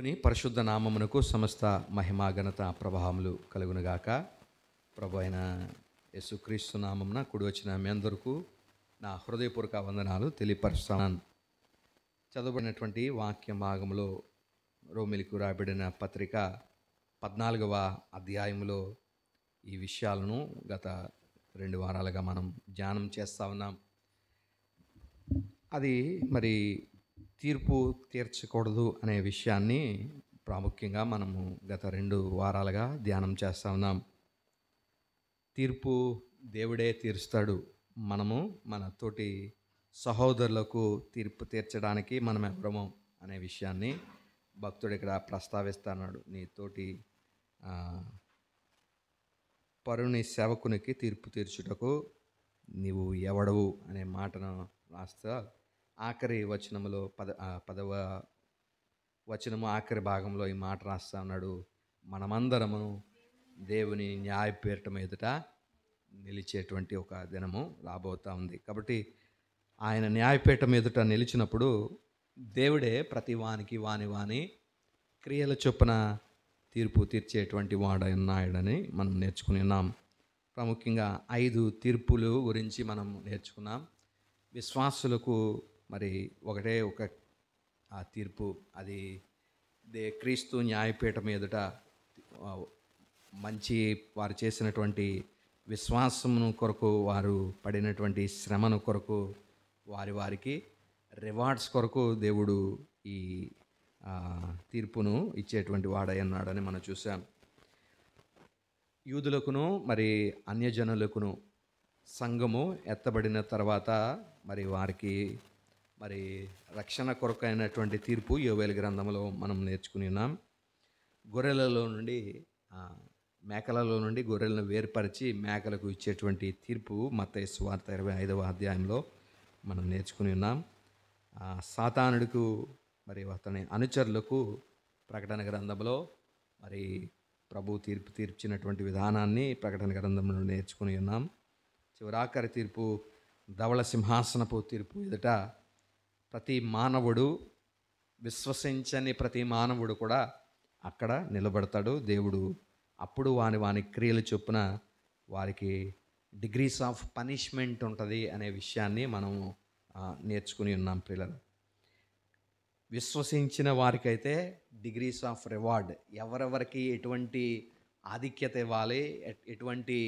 దేవుని పరిశుద్ధ నామమునకు సమస్త మహిమా ఘనత ప్రభావములు కలుగునుగాక. ప్రభు అయిన యేసుక్రీస్తు నామమున కూడి వచ్చిన మీ అందరికీ నా హృదయపూర్వక వందనాలు తెలియపరుస్తున్నాను. చదవబడినటువంటి వాక్య భాగంలో రోమిలికి రాయబడిన పత్రిక 14వ అధ్యాయంలో ఈ విషయాలను గత 2 వారాలుగా మనం ధ్యానం చేస్తూ ఉన్నాం. అది మరి తీర్పు తీర్చకూడదు అనే విషయాన్ని ప్రాముఖ్యంగా మనము గత 2 వారాలుగా ధ్యానం చేస్తూ ఉన్నాం. తీర్పు దేవుడే తీరుస్తాడు. మనము మన తోటి సహోదరులకు తీర్పు తీర్చడానికి మనం ఎవరము అనే విషయాన్ని భక్తుడు ఇక్కడ ప్రస్తావిస్తున్నాడు. నీ తోటి పరుని సేవకునికి తీర్పు తీర్చుటకు నీవు ఎవడవు అనే మాటను రాస్తా ఆఖరి వచనములో 10వ వచనము ఆఖరి భాగంలో ఈ మాట రాస్తా ఉన్నాడు. మనమందరము దేవుని న్యాయపీఠం ఎదుట నిలిచేటువంటి ఒక దినము రాబోతూ ఉంది. కాబట్టి ఆయన న్యాయపీఠం ఎదుట నిలిచినప్పుడు దేవుడే ప్రతి వానికి వాని క్రియల చొప్పున తీర్పు తీర్చేటువంటి వాడన్నాడని మనం నేర్చుకుని ఉన్నాం. ప్రాముఖ్యంగా 5 తీర్పులు గురించి మనం నేర్చుకున్నాం. విశ్వాసులకు మరి ఒకటే ఒక ఆ తీర్పు, అది క్రీస్తు న్యాయపీఠం ఎదుట మంచి వారు చేసినటువంటి విశ్వాసమును కొరకు, వారు పడినటువంటి శ్రమను కొరకు, వారికి రివార్డ్స్ కొరకు దేవుడు ఈ తీర్పును ఇచ్చేటువంటి వాడై ఉన్నాడని మనం చూసాం. యూదులకును మరి అన్యజనులకును సంఘము ఎత్తబడిన తర్వాత మరి వారికి మరి రక్షణ కొరకైనటువంటి తీర్పు యోవేలు గ్రంథంలో మనం నేర్చుకుని ఉన్నాం. గొర్రెలలో నుండి మేకలలో నుండి గొర్రెలను వేరుపరిచి మేకలకు ఇచ్చేటువంటి తీర్పు మత్తయి సువార్త 25వ అధ్యాయంలో మనం నేర్చుకుని ఉన్నాం. సాతానుడికి మరి అతని అనుచరులకు ప్రకటన గ్రంథంలో మరి ప్రభు తీర్పు తీర్చినటువంటి విధానాన్ని ప్రకటన గ్రంథంలో నేర్చుకుని ఉన్నాం. చివరాఖరి తీర్పు ధవళ సింహాసనపు తీర్పు ఎదుట ప్రతి మానవుడు, విశ్వసించని ప్రతి మానవుడు కూడా అక్కడ నిలబడతాడు. దేవుడు అప్పుడు వాని క్రియలు చొప్పున వారికి డిగ్రీస్ ఆఫ్ పనిష్మెంట్ ఉంటుంది అనే విషయాన్ని మనము నేర్చుకుని ఉన్నాం. పిల్లలు, విశ్వసించిన వారికైతే డిగ్రీస్ ఆఫ్ రివార్డ్, ఎవరెవరికి ఎటువంటి ఆధిక్యత ఇవ్వాలి, ఎటువంటి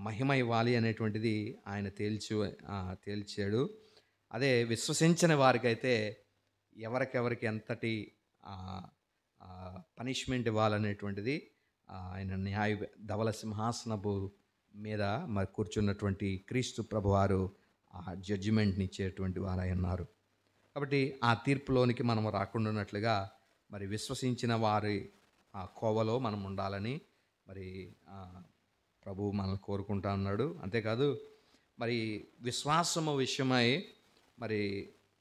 మహిమ ఇవ్వాలి అనేటువంటిది ఆయన తేల్చాడు. అదే విశ్వసించిన వారికైతే ఎవరికెవరికి ఎంతటి పనిష్మెంట్ ఇవ్వాలనేటువంటిది ఆయన ధవళ సింహాసనపు మీద మరి కూర్చున్నటువంటి క్రీస్తు ప్రభువారు ఆ జడ్జిమెంట్ని ఇచ్చేటువంటి వారై ఉన్నారు. కాబట్టి ఆ తీర్పులోనికి మనం రాకుండా ఉన్నట్లుగా మరి విశ్వసించిన వారి ఆ కోవలో మనం ఉండాలని మరి ప్రభువు మనల్ని కోరుకుంటా ఉన్నాడు. అంతేకాదు మరి విశ్వాసము విషయమై మరి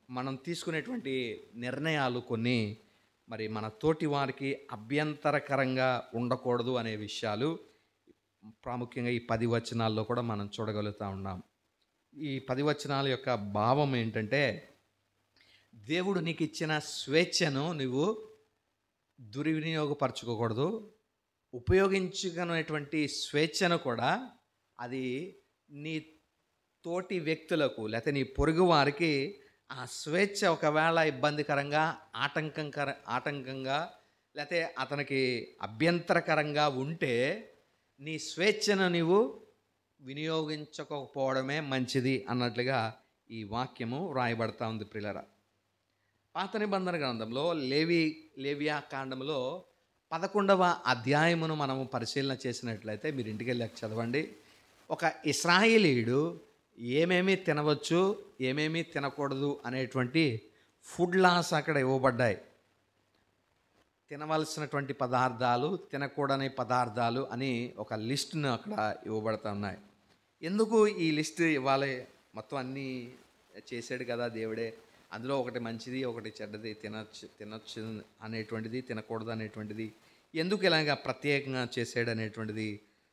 మనం తీసుకునేటువంటి నిర్ణయాలు కొన్ని మరి మన తోటి వారికి అభ్యంతరకరంగా ఉండకూడదు అనే విషయాలు ప్రాముఖ్యంగా ఈ 10 వచనాల్లో కూడా మనం చూడగలుగుతూ ఉన్నాం. ఈ 10 వచనాల యొక్క భావం ఏంటంటే, దేవుడు నీకు ఇచ్చిన స్వేచ్ఛను నువ్వు దుర్వినియోగపరచుకోకూడదు. ఉపయోగించుకునేటువంటి స్వేచ్ఛను కూడా అది నీ తోటి వ్యక్తులకు లేకపోతే నీ పొరుగు వారికి ఆ స్వేచ్ఛ ఒకవేళ ఇబ్బందికరంగా, ఆటంకంగా లేకపోతే అతనికి అభ్యంతరకరంగా ఉంటే నీ స్వేచ్ఛను నీవు వినియోగించకపోవడమే మంచిది అన్నట్లుగా ఈ వాక్యము రాయబడతా ఉంది. ప్రియులారా, పాత నిబంధన గ్రంథంలో లేవియా కాండంలో 11వ అధ్యాయమును మనము పరిశీలన చేసినట్లయితే, మీరు ఇంటికి వెళ్ళి చదవండి. ఒక ఇశ్రాయేలీయుడు ఏమేమి తినవచ్చు, ఏమేమి తినకూడదు అనేటువంటి ఫుడ్ లాస్ అక్కడ ఇవ్వబడ్డాయి. తినవలసినటువంటి పదార్థాలు, తినకూడని పదార్థాలు అని ఒక లిస్టును అక్కడ ఇవ్వబడుతూ ఉన్నాయి. ఎందుకు ఈ లిస్ట్ ఇవ్వాలి? మొత్తం అన్నీ చేశాడు కదా దేవుడే. అందులో ఒకటి మంచిది, ఒకటి చెడ్డది, తినచ్చు అనేటువంటిది, తినకూడదు అనేటువంటిది ఎందుకు ఇలాగా ప్రత్యేకంగా చేశాడు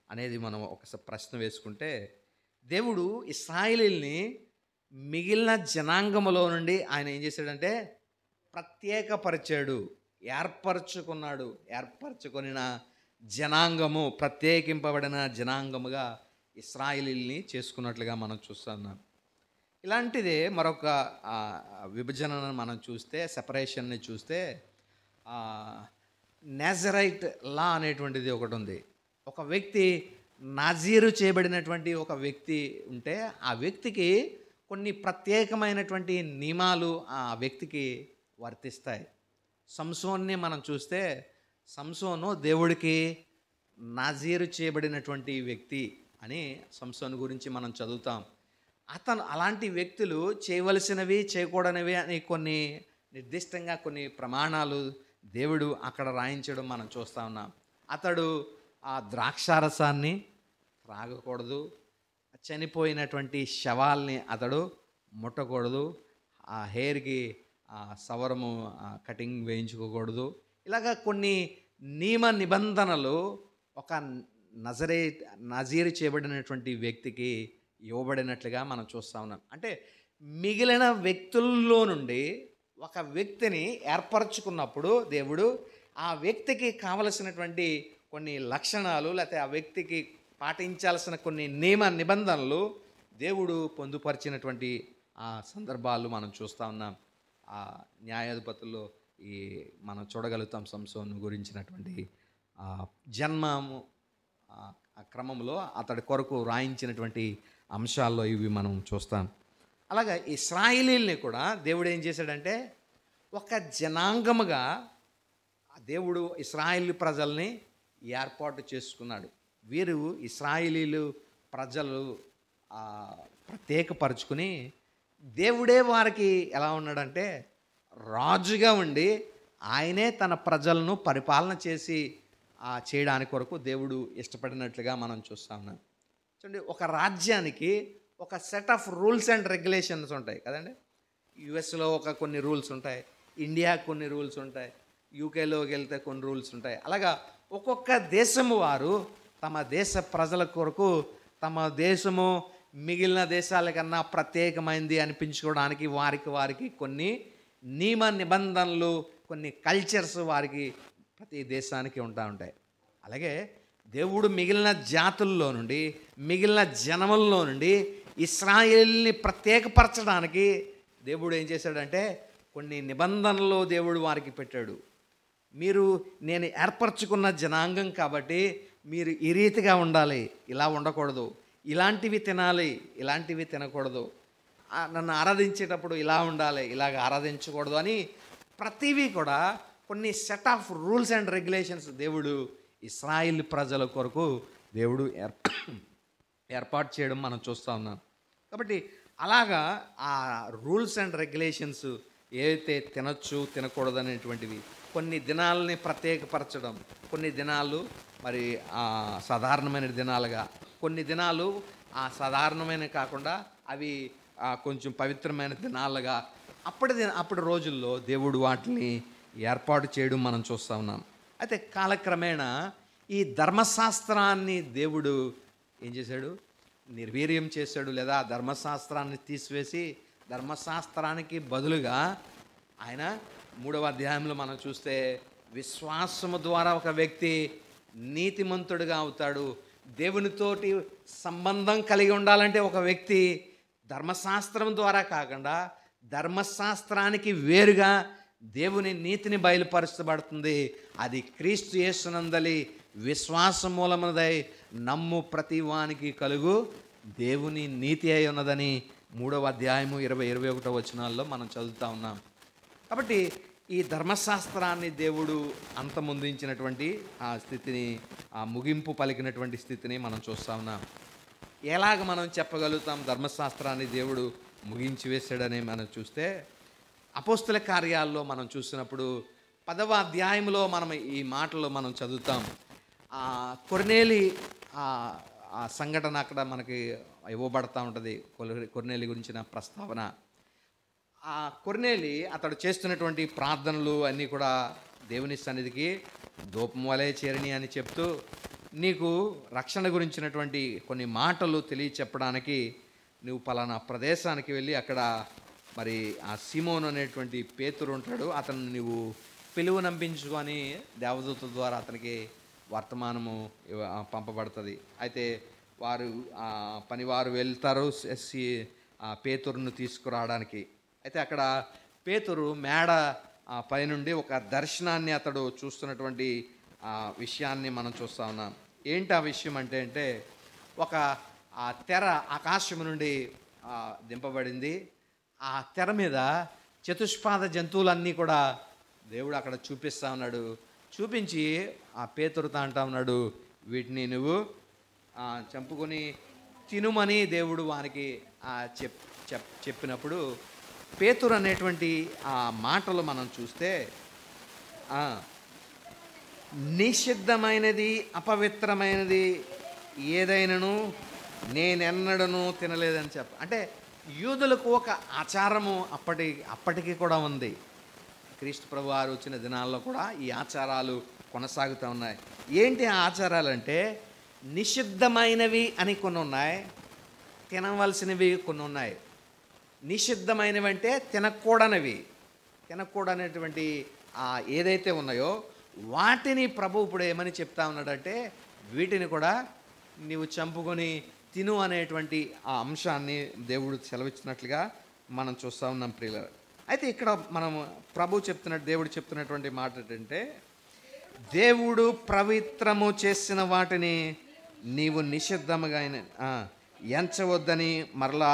అనేది మనం ఒకసారి ప్రశ్న వేసుకుంటే, దేవుడు ఇశ్రాయేలీయుల్ని మిగిలిన జనాంగములో నుండి ఆయన ఏం చేశాడంటే ప్రత్యేకపరిచాడు. ఏర్పరచుకున్నాడు. ఏర్పరచుకొనిన జనాంగము, ప్రత్యేకింపబడిన జనాంగముగా ఇశ్రాయేలీయుల్ని చేసుకున్నట్లుగా మనం చూస్తున్నాం. ఇలాంటిదే మరొక విభజనను మనం చూస్తే, సెపరేషన్ని చూస్తే నాజరైట్ లా అనేటువంటిది ఒకటి ఉంది. ఒక వ్యక్తి నాజీరు చేయబడినటువంటి ఒక వ్యక్తి ఉంటే ఆ వ్యక్తికి కొన్ని ప్రత్యేకమైనటువంటి నియమాలు ఆ వ్యక్తికి వర్తిస్తాయి. సంసోన్ని మనం చూస్తే సంసోను దేవుడికి నాజీరు చేయబడినటువంటి వ్యక్తి అని సంసోను గురించి మనం చదువుతాం. అతను అలాంటి వ్యక్తులు చేయవలసినవి చేయకూడనివి అని కొన్ని నిర్దిష్టంగా కొన్ని ప్రమాణాలు దేవుడు అక్కడ రాయించడం మనం చూస్తూ ఉన్నాం. అతడు ఆ ద్రాక్షారసాన్ని త్రాగకూడదు, చనిపోయినటువంటి శవాల్ని అతడు ముట్టకూడదు, ఆ హెయిర్కి సవరము కటింగ్ వేయించుకోకూడదు. ఇలాగా కొన్ని నియమ నిబంధనలు ఒక నజీరు చేయబడినటువంటి వ్యక్తికి ఇవ్వబడినట్లుగా మనం చూస్తూ ఉన్నాం. అంటే మిగిలిన వ్యక్తుల్లో నుండి ఒక వ్యక్తిని ఏర్పరచుకున్నప్పుడు దేవుడు ఆ వ్యక్తికి కావలసినటువంటి కొన్ని లక్షణాలు, లేకపోతే ఆ వ్యక్తికి పాటించాల్సిన కొన్ని నియమ నిబంధనలు దేవుడు పొందుపరిచినటువంటి ఆ సందర్భాలు మనం చూస్తూ ఉన్నాం. ఆ న్యాయాధిపతుల్లో మనం చూడగలుగుతాం సంసోను గురించినటువంటి జన్మము ఆ క్రమంలో అతడి కొరకు రాయించినటువంటి అంశాల్లో ఇవి మనం చూస్తాం. అలాగా ఇశ్రాయేలీయుల్ని కూడా దేవుడు ఏం చేశాడంటే ఒక జనాంగముగా దేవుడు ఇశ్రాయేలు ప్రజల్ని ఏర్పాటు చేసుకున్నాడు. వీరు ఇశ్రాయేలీలు ప్రజలు ప్రత్యేకపరుచుకుని దేవుడే వారికి ఎలా ఉన్నాడంటే రాజుగా ఉండి ఆయనే తన ప్రజలను పరిపాలన చేసి చేయడానికి కొరకు దేవుడు ఇష్టపడినట్లుగా మనం చూస్తూ ఉన్నాం. చూడండి, ఒక రాజ్యానికి ఒక set of rules and regulations ఉంటాయి కదండి. యుఎస్లో కొన్ని రూల్స్ ఉంటాయి, ఇండియా కొన్ని రూల్స్ ఉంటాయి, యూకేలోకి వెళ్తే కొన్ని రూల్స్ ఉంటాయి. అలాగా ఒక్కొక్క దేశము వారు తమ దేశ ప్రజల కొరకు తమ దేశము మిగిలిన దేశాల కన్నా ప్రత్యేకమైంది అనిపించుకోవడానికి వారికి కొన్ని నియమ నిబంధనలు, కొన్ని కల్చర్స్ వారికి ప్రతి దేశానికి ఉంటాయి. అలాగే దేవుడు మిగిలిన జాతుల్లో నుండి, మిగిలిన జనముల్లో నుండి ఇశ్రాయేలుని ప్రత్యేకపరచడానికి దేవుడు ఏం చేశాడంటే కొన్ని నిబంధనలు దేవుడు వారికి పెట్టాడు. నేను ఏర్పరచుకున్న జనాంగం కాబట్టి మీరు ఈ రీతిగా ఉండాలి, ఇలా ఉండకూడదు, ఇలాంటివి తినాలి, ఇలాంటివి తినకూడదు, నన్ను ఆరాధించేటప్పుడు ఇలా ఉండాలి, ఇలాగ ఆరాధించకూడదు అని ప్రతివీ కూడా కొన్ని set of rules and regulations దేవుడు ఇశ్రాయేల్ ప్రజల కొరకు దేవుడు ఏర్పాటు చేయడం మనం చూస్తూ ఉన్నాం. కాబట్టి అలాగా ఆ రూల్స్ అండ్ రెగ్యులేషన్స్ ఏవైతే తినచ్చు తినకూడదు అనేటువంటివి, కొన్ని దినాలని ప్రత్యేకపరచడం, కొన్ని దినాలు మరి సాధారణమైన దినాలుగా, కొన్ని దినాలు సాధారణమైన కాకుండా అవి కొంచెం పవిత్రమైన దినాలుగా అప్పటి రోజుల్లో దేవుడు వాటిని ఏర్పాటు చేయడం మనం చూస్తూ ఉన్నాం. అయితే కాలక్రమేణా ఈ ధర్మశాస్త్రాన్ని దేవుడు ఏం చేశాడు, నిర్వీర్యం చేశాడు. లేదా ధర్మశాస్త్రాన్ని తీసివేసి ధర్మశాస్త్రానికి బదులుగా ఆయన 3వ అధ్యాయంలో మనం చూస్తే విశ్వాసము ద్వారా ఒక వ్యక్తి నీతిమంతుడిగా అవుతాడు. దేవునితోటి సంబంధం కలిగి ఉండాలంటే ఒక వ్యక్తి ధర్మశాస్త్రం ద్వారా కాకుండా ధర్మశాస్త్రానికి వేరుగా దేవుని నీతిని బయలుపరచబడుతుంది. అది క్రీస్తు యేసునందలి విశ్వాస మూలమునదై నమ్ము ప్రతి వానికి కలుగు దేవుని నీతి అయి ఉన్నదని 3వ అధ్యాయము 20-21 వచనాల్లో మనం చదువుతూ ఉన్నాం. కాబట్టి ఈ ధర్మశాస్త్రాన్ని దేవుడు అంతమొందించినటువంటి ఆ స్థితిని, ఆ ముగింపు పలికినటువంటి స్థితిని మనం చూస్తూ ఉన్నాం. ఎలాగ మనం చెప్పగలుగుతాం ధర్మశాస్త్రాన్ని దేవుడు ముగించి వేశాడని మనం చూస్తే, అపోస్తుల కార్యాల్లో మనం చూసినప్పుడు 10వ అధ్యాయంలో మనం ఈ మాటలు మనం చదువుతాం. కొర్నేలి ఆ సంఘటన అక్కడ మనకి ఇవ్వబడతా ఉంటుంది. కొర్నేలి గురించిన ప్రస్తావన. ఆ కొర్నేలి అతడు చేస్తున్నటువంటి ప్రార్థనలు అన్నీ కూడా దేవుని సన్నిధికి ధూపం వలె చేరిని అని చెప్తూ, నీకు రక్షణ గురించినటువంటి కొన్ని మాటలు తెలియచెప్పడానికి నువ్వు పలానా ప్రదేశానికి వెళ్ళి అక్కడ మరి ఆ సీమోను అనేటువంటి పేతురు ఉంటాడు, అతను నువ్వు పిలువు నంపించుకొని దేవదూత ద్వారా అతనికి వర్తమానము పంపబడుతుంది. అయితే వారు పనివారు వెళ్తారు పేతురును తీసుకురావడానికి. అయితే అక్కడ పేతురు మేడ పైనుండి ఒక దర్శనాన్ని అతడు చూస్తున్నటువంటి విషయాన్ని మనం చూస్తూ ఉన్నాం. ఏంటి ఆ విషయం అంటే ఒక తెర ఆకాశం నుండి దింపబడింది. ఆ తెర మీద చతుష్పాద జంతువులన్నీ కూడా దేవుడు అక్కడ చూపిస్తూ ఉన్నాడు. చూపించి ఆ పేతురుతో అంటా ఉన్నాడు, వీటిని నువ్వు చంపుకొని తినుమని దేవుడు వానికి చెప్పినప్పుడు పేతురు అనేటువంటి ఆ మాటలు మనం చూస్తే నిషిద్ధమైనది అపవిత్రమైనది ఏదైనాను నేనెన్నడను తినలేదని అంటే యూదులకు ఒక ఆచారము అప్పటికి కూడా ఉంది. క్రీస్తు ప్రభు వారు వచ్చిన దినాల్లో కూడా ఈ ఆచారాలు కొనసాగుతూ ఉన్నాయి. ఏంటి ఆ ఆచారాలు అంటే నిషిద్ధమైనవి అని కొన్ని ఉన్నాయి, తినవలసినవి కొన్ని ఉన్నాయి. నిషిద్ధమైనవి అంటే తినకూడనటువంటి ఏదైతే ఉన్నాయో వాటిని ప్రభు ఇప్పుడు ఏమని చెప్తా ఉన్నాడంటే వీటిని కూడా నీవు చంపుకొని తిను అనేటువంటి ఆ అంశాన్ని దేవుడు సెలవిచ్చినట్లుగా మనం చూస్తూ ఉన్నాం ప్రియులారా. అయితే ఇక్కడ మనం దేవుడు చెప్తున్నటువంటి మాట ఏంటంటే దేవుడు పవిత్రము చేసిన వాటిని నీవు నిషిద్ధముగా ఎంచవద్దని మరలా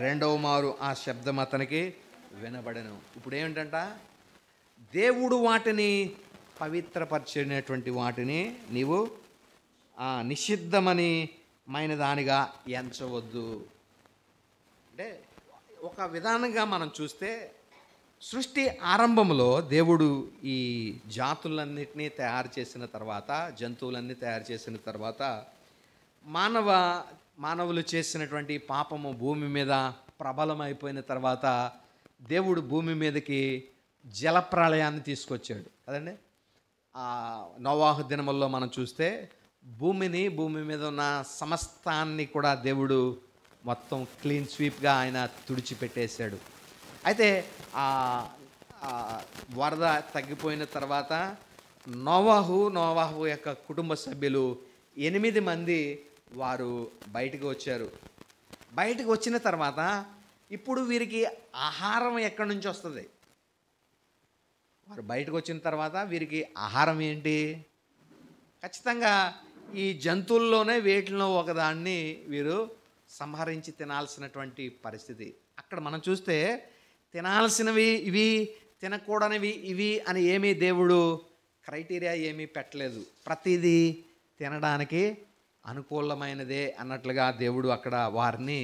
రెండవ మారు ఆ శబ్దం అతనికి వినబడెను. ఇప్పుడు ఏమిటంట, దేవుడు వాటిని పవిత్రపరిచినటువంటి వాటిని నీవు నిషిద్ధమైన దానిగా ఎంచవద్దు. అంటే ఒక విధానంగా మనం చూస్తే సృష్టి ఆరంభంలో దేవుడు ఈ జాతులన్నిటినీ తయారు చేసిన తర్వాత, జంతువులన్నీ తయారు చేసిన తర్వాత మానవులు చేసినటువంటి పాపము భూమి మీద ప్రబలమైపోయిన తర్వాత దేవుడు భూమి మీదకి జలప్రళయాన్ని తీసుకొచ్చాడు కదండి. నోవాహు దినముల్లో మనం చూస్తే భూమి మీద ఉన్న సమస్తాన్ని కూడా దేవుడు మొత్తం క్లీన్ స్వీప్గా ఆయన తుడిచిపెట్టేశాడు. అయితే వరద తగ్గిపోయిన తర్వాత నోవాహు యొక్క కుటుంబ సభ్యులు 8 మంది వారు బయటకు వచ్చారు. బయటకు వచ్చిన తర్వాత ఇప్పుడు వీరికి ఆహారం ఎక్కడి నుంచి వస్తుంది? వారు బయటకు వచ్చిన తర్వాత వీరికి ఆహారం ఏంటి? ఖచ్చితంగా ఈ జంతువుల్లోనే వీటిలో ఒకదాన్ని వీరు సంహరించి తినాల్సినటువంటి పరిస్థితి. అక్కడ మనం చూస్తే తినాల్సినవి ఇవి, తినకూడనివి ఇవి అని ఏమీ దేవుడు క్రైటీరియా ఏమీ పెట్టలేదు. ప్రతిదీ తినడానికి అనుకూలమైనదే అన్నట్లుగా దేవుడు అక్కడ వారిని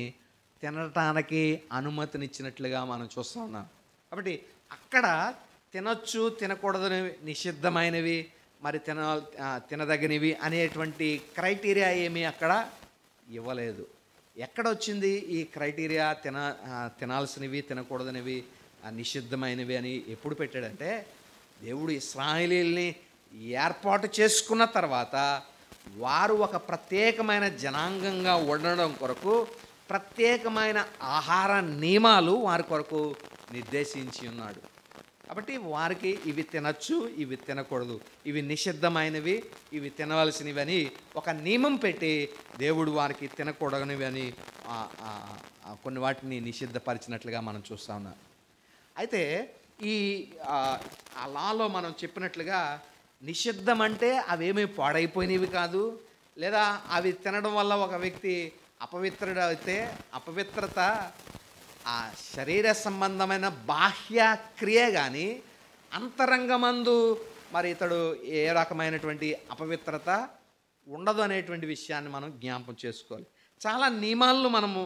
తినటానికి అనుమతినిచ్చినట్లుగా మనం చూస్తూ ఉన్నాం. కాబట్టి అక్కడ తినొచ్చు, తినకూడదని నిషిద్ధమైనవి, మరి తినదగినవి అనేటువంటి క్రైటీరియా ఏమీ అక్కడ ఇవ్వలేదు. ఎక్కడొచ్చింది ఈ క్రైటీరియా? తినాల్సినవి, తినకూడదనివి, నిషిద్ధమైనవి అని ఎప్పుడు పెట్టాడంటే దేవుడు ఇశ్రాయేలీయుల్ని ఏర్పాటు చేసుకున్న తర్వాత వారు ఒక ప్రత్యేకమైన జనాంగంగా ఉండడం కొరకు ప్రత్యేకమైన ఆహార నియమాలు వారి కొరకు నిర్దేశించి ఉన్నాడు. కాబట్టి వారికి ఇవి తినచ్చు, ఇవి తినకూడదు, ఇవి నిషిద్ధమైనవి, ఇవి తినవలసినవి అని ఒక నియమం పెట్టి దేవుడు వారికి తినకూడనివి అని కొన్ని వాటిని నిషిద్ధపరిచినట్లుగా మనం చూస్తూ ఉన్నాం. అయితే ఈ లాలో మనం చెప్పినట్లుగా నిషిద్ధం అంటే అవేమీ పాడైపోయినవి కాదు, లేదా అవి తినడం వల్ల ఒక వ్యక్తి అపవిత్రుడైతే అపవిత్రత ఆ శరీర సంబంధమైన బాహ్య క్రియ కానీ అంతరంగమందు మరి ఇతడు ఏ రకమైనటువంటి అపవిత్రత ఉండదు అనేటువంటి విషయాన్ని మనం జ్ఞాపకం చేసుకోవాలి. చాలా నియమాలను మనము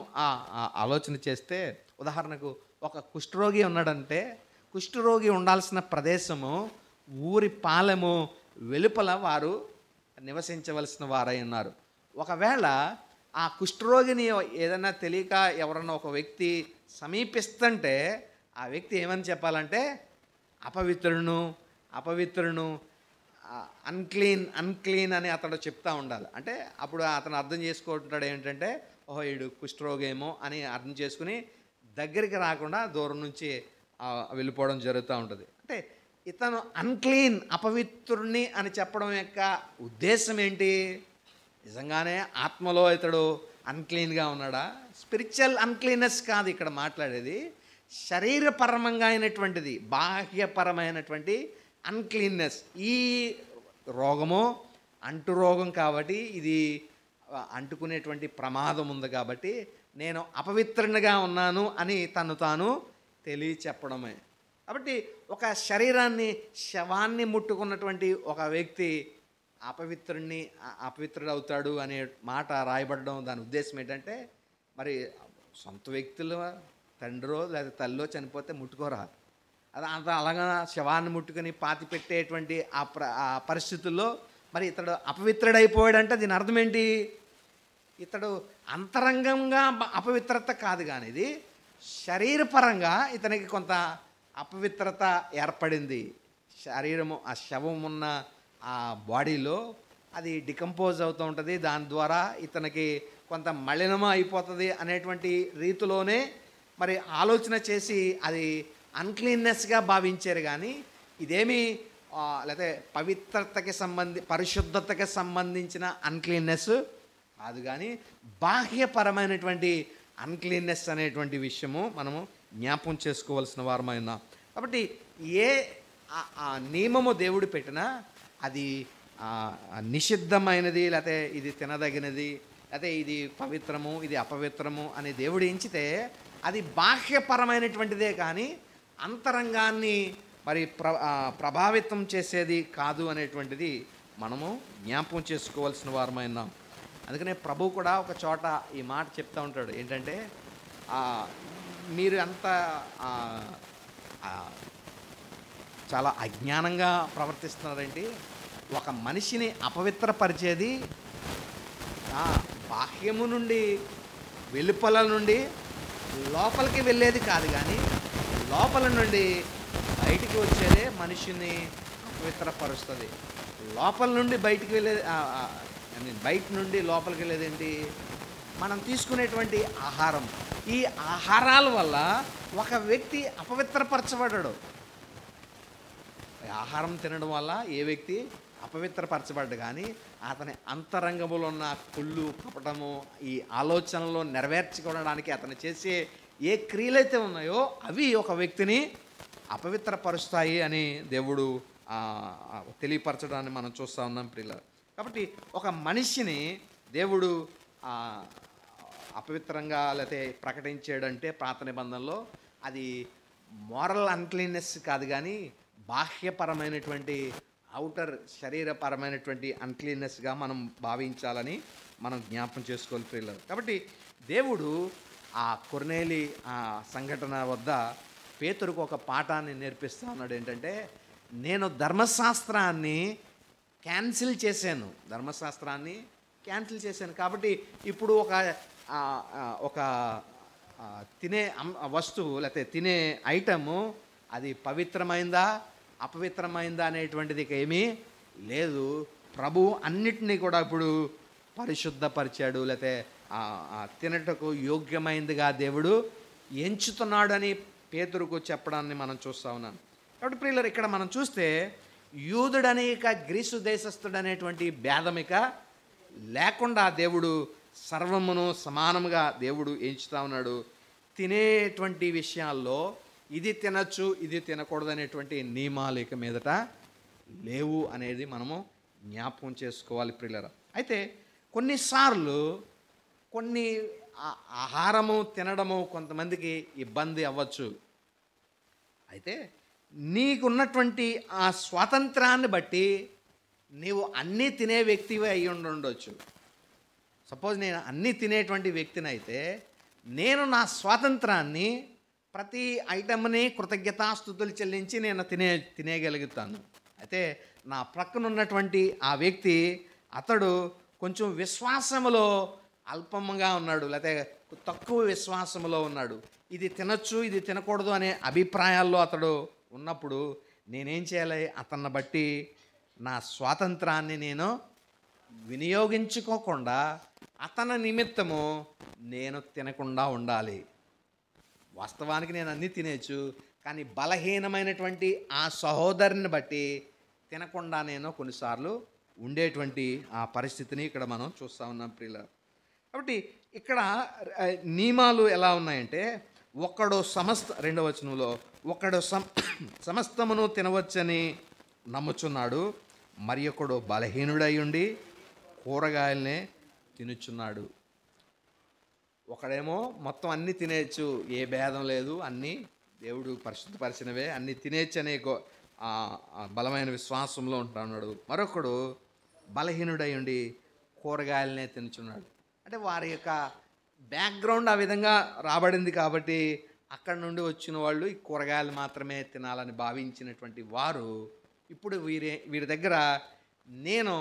ఆలోచన చేస్తే, ఉదాహరణకు ఒక కుష్ఠరోగి ఉన్నాడంటే కుష్ఠరోగి ఉండాల్సిన ప్రదేశము ఊరి పాలెము వెలుపల వారు నివసించవలసిన వారై ఉన్నారు. ఒకవేళ ఆ కుష్ఠరోగిని ఏదైనా తెలియక ఎవరన్నా ఒక వ్యక్తి సమీపిస్తుంటే ఆ వ్యక్తి ఏమని చెప్పాలంటే అపవిత్రును అన్క్లీన్ అని అతడు చెప్తా ఉండాలి. అంటే అప్పుడు అతను అర్థం చేసుకుంటాడు ఏంటంటే, ఓహో వీడు కుష్ఠరోగేమో అని అర్థం చేసుకుని దగ్గరికి రాకుండా దూరం నుంచి వెళ్ళిపోవడం జరుగుతూ ఉంటుంది. అంటే ఇతను అన్క్లీన్, అపవిత్రుణ్ణి అని చెప్పడం యొక్క ఉద్దేశం ఏంటి? నిజంగానే ఆత్మలో ఇతడు అన్క్లీన్గా ఉన్నాడా? స్పిరిచువల్ అన్క్లీన్నెస్ కాదు ఇక్కడ మాట్లాడేది, శరీరపరమంగా అయినటువంటిది, బాహ్యపరమైనటువంటి అన్క్లీన్నెస్. ఈ రోగము అంటు రోగం కాబట్టి, ఇది అంటుకునేటువంటి ప్రమాదం ఉంది కాబట్టి నేను అపవిత్రునిగా ఉన్నాను అని తను తాను తెలియచెప్పడమే. కాబట్టి ఒక శరీరాన్ని, శవాన్ని ముట్టుకున్నటువంటి ఒక వ్యక్తి అపవిత్రుడవుతాడు అనే మాట రాయబడడం, దాని ఉద్దేశం ఏంటంటే, మరి సొంత వ్యక్తులు తండ్రో లేదా తల్లో చనిపోతే ముట్టుకోరా, అది అలాగా శవాన్ని ముట్టుకొని పాతి పెట్టేటువంటి ఆ పరిస్థితుల్లో మరి ఇతడు అపవిత్రుడైపోయాడంటే దీని అర్థం ఏంటి? ఇతడు అంతరంగంగా అపవిత్రత కాదు, కానీ ఇది శరీరపరంగా ఇతనికి కొంత అపవిత్రత ఏర్పడింది. శరీరము, ఆ శవం ఉన్న ఆ బాడీలో అది డికంపోజ్ అవుతూ ఉంటుంది, దాని ద్వారా ఇతనికి కొంత మలినము అయిపోతుంది అనేటువంటి రీతిలోనే మరి ఆలోచన చేసి అది అన్క్లీన్నెస్గా భావించారు. కానీ ఇదేమి లేకపోతే పవిత్రతకి పరిశుద్ధతకి సంబంధించిన అన్క్లీన్నెస్ కాదు, కానీ బాహ్యపరమైనటువంటి అన్క్లీన్నెస్ అనేటువంటి విషయము మనము జ్ఞాపం చేసుకోవాల్సిన వారమైనా. కాబట్టి ఏ నియమము దేవుడు పెట్టినా అది నిషిద్ధమైనది, లేకపోతే ఇది తినదగినది, లేకపోతే ఇది పవిత్రము, ఇది అపవిత్రము అని దేవుడు ఎంచితే అది బాహ్యపరమైనటువంటిదే కానీ అంతరంగాన్ని మరి ప్రభావితం చేసేది కాదు అనేటువంటిది మనము జ్ఞాపకం చేసుకోవాల్సిన వారమైనా. అందుకనే ప్రభు కూడా ఒక చోట ఈ మాట చెప్తూ ఉంటాడు, ఏంటంటే మీరు అంత చాలా అజ్ఞానంగా ప్రవర్తిస్తున్నారేంటి? ఒక మనిషిని అపవిత్రపరిచేది బాహ్యము నుండి, వెలుపల నుండి లోపలికి వెళ్ళేది కాదు, కానీ లోపల నుండి బయటికి వచ్చేదే మనిషిని అపవిత్రపరుస్తుంది. లోపల నుండి బయటికి వెళ్ళేది, బయట నుండి లోపలికి వెళ్ళేదేంటి? మనం తీసుకునేటువంటి ఆహారం. ఈ ఆహారాల వల్ల ఒక వ్యక్తి అపవిత్రపరచబడ్డాడు. ఆహారం తినడం వల్ల ఏ వ్యక్తి అపవిత్రపరచబడ్డాడు, కానీ అతని అంతరంగంలో ఉన్న కుళ్ళు, కపటము, ఈ ఆలోచనలో నెరవేర్చుకోవడానికి అతను చేసే ఏ క్రియలైతే ఉన్నాయో అవి ఒక వ్యక్తిని అపవిత్రపరుస్తాయి అని దేవుడు తెలియపరచడాన్ని మనం చూస్తూ ఉన్నాం ప్రియులారా. కాబట్టి ఒక మనిషిని దేవుడు అపవిత్రంగా లేకపోతే ప్రకటించాడంటే పాత నిబంధనలో అది మోరల్ అన్క్లీన్నెస్ కాదు, కానీ బాహ్యపరమైనటువంటి అవుటర్ శరీరపరమైనటువంటి అన్క్లీన్నెస్గా మనం భావించాలని మనం జ్ఞాపం చేసుకోవాలి ప్రియులారా. కాబట్టి దేవుడు ఆ కొర్నేలి సంఘటన వద్ద పేతురుకు ఒక పాఠాన్ని నేర్పిస్తూ ఉన్నాడు. ఏంటంటే, నేను ధర్మశాస్త్రాన్ని క్యాన్సిల్ చేశాను, కాబట్టి ఇప్పుడు ఒక తినే వస్తువు లేకపోతే తినే ఐటము అది పవిత్రమైందా అపవిత్రమైందా అనేటువంటిది ఇక ఏమీ లేదు. ప్రభు అన్నిటినీ కూడా ఇప్పుడు పరిశుద్ధపరిచాడు, లేకపోతే తినటకు యోగ్యమైందిగా దేవుడు ఎంచుతున్నాడు అని పేతురుకు చెప్పడాన్ని మనం చూస్తూ ఉన్నాం. కాబట్టి ప్రియులారా, ఇక్కడ మనం చూస్తే యూదుడనేక గ్రీసు దేశస్థుడు అనేటువంటి భేదమిక లేకుండా దేవుడు సర్వమును సమానముగా దేవుడు ఎంచుతా ఉన్నాడు. తినేటువంటి విషయాల్లో ఇది తినచ్చు, ఇది తినకూడదు అనేటువంటి నియమాలు ఇక మీదట లేవు అనేది మనము జ్ఞాపకం చేసుకోవాలి ప్రియులారా. అయితే కొన్నిసార్లు కొన్ని ఆహారము తినడము కొంతమందికి ఇబ్బంది అవ్వచ్చు. అయితే నీకున్నటువంటి ఆ స్వాతంత్రాన్ని బట్టి నీవు అన్నీ తినే వ్యక్తివి అయి ఉండొచ్చు. సపోజ్ నేను అన్నీ తినేటువంటి వ్యక్తిని అయితే నేను నా స్వాతంత్రాన్ని ప్రతి ఐటమ్ని కృతజ్ఞతాస్తుతులు చెల్లించి నేను తినేయగలుగుతాను. అయితే నా ప్రక్కన ఉన్నటువంటి ఆ వ్యక్తి అతడు కొంచెం విశ్వాసములో అల్పంగా ఉన్నాడు, లేకపోతే తక్కువ విశ్వాసములో ఉన్నాడు. ఇది తినచ్చు, ఇది తినకూడదు అనే అభిప్రాయాల్లో అతడు ఉన్నప్పుడు నేనేం చేయాలి? అతన్ని బట్టి నా స్వాతంత్రాన్ని నేను వినియోగించుకోకుండా అతని నిమిత్తము నేను తినకుండా ఉండాలి. వాస్తవానికి నేను అన్నీ తినేచ్చు, కానీ బలహీనమైనటువంటి ఆ సహోదరుని బట్టి తినకుండా నేను కొన్నిసార్లు ఉండేటువంటి ఆ పరిస్థితిని ఇక్కడ మనం చూస్తూ ఉన్నాం ప్రియుల. కాబట్టి ఇక్కడ నియమాలు ఎలా ఉన్నాయంటే, ఒకడు రెండవ వచనంలో ఒకడు సమస్తమును తినవచ్చని నమ్ముచున్నాడు, మరి ఒకడు బలహీనుడై ఉండి కూరగాయలనే తినుచున్నాడు. ఒకడేమో మొత్తం అన్నీ తినేయచ్చు, ఏ భేదం లేదు, అన్నీ దేవుడు పరిశుద్ధపరిచినవే, అన్నీ తినేయచ్చు అనే బలమైన విశ్వాసంలో ఉంటున్నాడు. మరొకడు బలహీనుడై ఉండి కూరగాయలనే తినుచున్నాడు. అంటే వారి యొక్క బ్యాక్గ్రౌండ్ ఆ విధంగా రాబడింది కాబట్టి అక్కడి నుండి వచ్చిన వాళ్ళు ఈ కూరగాయలు మాత్రమే తినాలని భావించినటువంటి వారు ఇప్పుడు వీరి దగ్గర నేను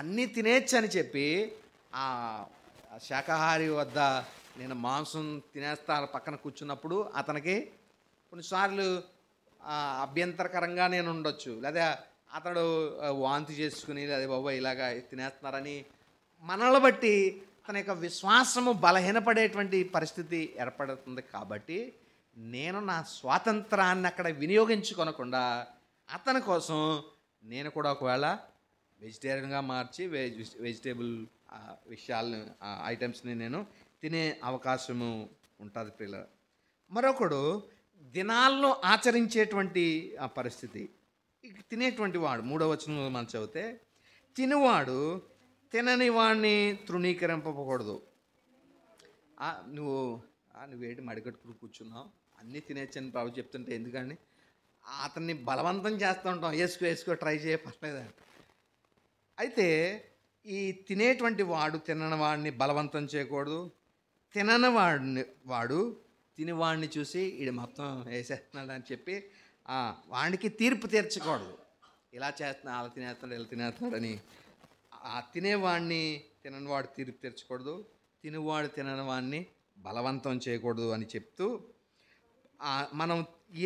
అన్నీ తినేచ్చు అని చెప్పి ఆ శాకాహారి వద్ద నేను మాంసం తినేస్తా పక్కన కూర్చున్నప్పుడు అతనికి కొన్నిసార్లు అభ్యంతరకరంగా నేను ఉండొచ్చు, లేదా అతడు వాంతి చేసుకుని లేదా బాబా ఇలాగా తినేస్తున్నారని మనల్ని బట్టి తన యొక్క విశ్వాసము బలహీనపడేటువంటి పరిస్థితి ఏర్పడుతుంది. కాబట్టి నేను నా స్వాతంత్రాన్ని అక్కడ వినియోగించుకొనకుండా అతని కోసం నేను కూడా ఒకవేళ వెజిటేరియన్గా మార్చి వెజిటేబుల్ విషయాలను ఐటమ్స్ని నేను తినే అవకాశము ఉంటుంది పిల్లల. మరొకడు దినాలను ఆచరించేటువంటి ఆ పరిస్థితి. తినేటువంటి వాడు 3వ వచనంలో మనం చదివితే, తినువాడు తినని వాడిని తృణీకరింపకూడదు. నువ్వేంటి మడికట్టుకుని కూర్చున్నావు, అన్నీ తినేచ్చని ప్రభు చెప్తుంటే ఎందుకని అతన్ని బలవంతం చేస్తూ ఉంటాం, వేసుకో ట్రై చేయపర్లేదని. అయితే ఈ తినేటువంటి వాడు తినని వాడిని బలవంతం చేయకూడదు, తినని వాడు తినేవాడిని చూసి ఇది మొత్తం వేసేస్తున్నాడు అని చెప్పి వాడికి తీర్పు తీర్చకూడదు. ఇలా చేస్తున్నా అలా తినేస్తున్నాడు ఇలా తినేస్తున్నాడని ఆ తినేవాడిని తిననివాడు తీర్పు తీర్చకూడదు, తినేవాడు తినని వాడిని బలవంతం చేయకూడదు అని చెప్తూ, మనం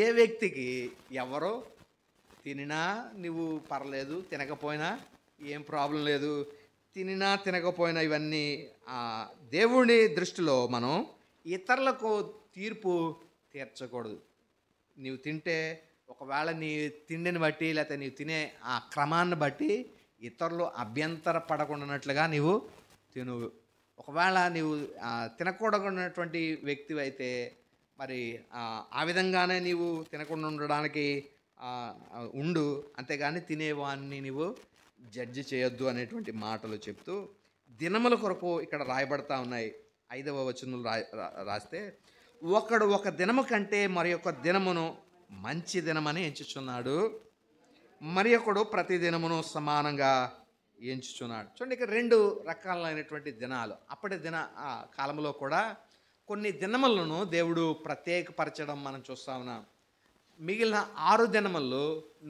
ఏ వ్యక్తికి ఎవరో తినినా నువ్వు పర్లేదు, తినకపోయినా ఏం ప్రాబ్లం లేదు, తినినా తినకపోయినా ఇవన్నీ దేవుని దృష్టిలో మనం ఇతరులకు తీర్పు తీర్చకూడదు. నీవు తింటే ఒకవేళ నీ తిండిని బట్టి లేకపోతే నీవు తినే ఆ క్రమాన్ని బట్టి ఇతరులు అభ్యంతర పడకుండానట్లుగా నీవు తిను. ఒకవేళ నీవు తినకూడనటువంటి వ్యక్తి అయితే మరి ఆ విధంగానే నీవు తినకుండా ఉండడానికి ఉండు, అంతేగాని తినేవాన్ని నీవు జడ్జి చేయొద్దు అనేటువంటి మాటలు చెప్తూ దినముల కొరకు ఇక్కడ రాయబడతా ఉన్నాయి. 5వ వచనంలో రాస్తే, ఒకడు ఒక దినము కంటే మరి ఒక దినమును మంచి దినమని ఎంచుచున్నాడు, మరి ఒకడు ప్రతి దినమును సమానంగా ఎంచుచున్నాడు. చూడండి, ఇక్కడ 2 రకాలైనటువంటి దినాలు. అప్పటి కాలంలో కూడా కొన్ని దినములను దేవుడు ప్రత్యేకపరచడం మనం చూస్తా ఉన్నాం. మిగిలిన 6 దినముల్లో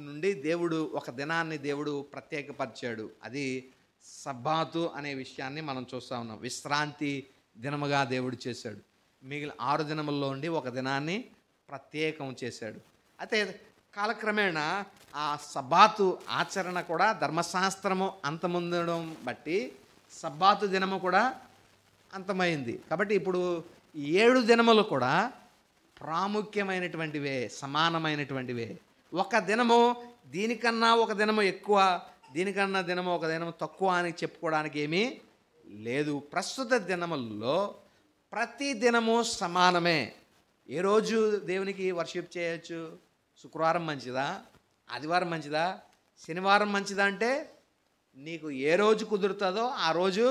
నుండి దేవుడు ఒక దినాన్ని దేవుడు ప్రత్యేకపరిచాడు. అది సబ్బాతు అనే విషయాన్ని మనం చూస్తూ ఉన్నాం. విశ్రాంతి దినముగా దేవుడు చేశాడు. మిగిలిన 6 దినముల్లో ఉండి ఒక దినాన్ని ప్రత్యేకం చేశాడు. అయితే కాలక్రమేణా ఆ సబ్బాతు ఆచరణ కూడా ధర్మశాస్త్రము అంతమొందడం బట్టి సబ్బాతు దినము కూడా అంతమైంది. కాబట్టి ఇప్పుడు 7 దినములు కూడా ప్రాముఖ్యమైనటువంటివే, సమానమైనటువంటివే. ఒక దినము దీనికన్నా ఒక దినము ఎక్కువ, దీనికన్నా దినము ఒక దినము తక్కువ అని చెప్పుకోవడానికి ఏమీ లేదు. ప్రస్తుత దినముల్లో ప్రతి దినము సమానమే. ఏ రోజు దేవునికి వర్షిప్ చేయొచ్చు? శుక్రవారం మంచిదా, ఆదివారం మంచిదా, శనివారం మంచిదా అంటే నీకు ఏ రోజు కుదురుతుందో ఆ రోజు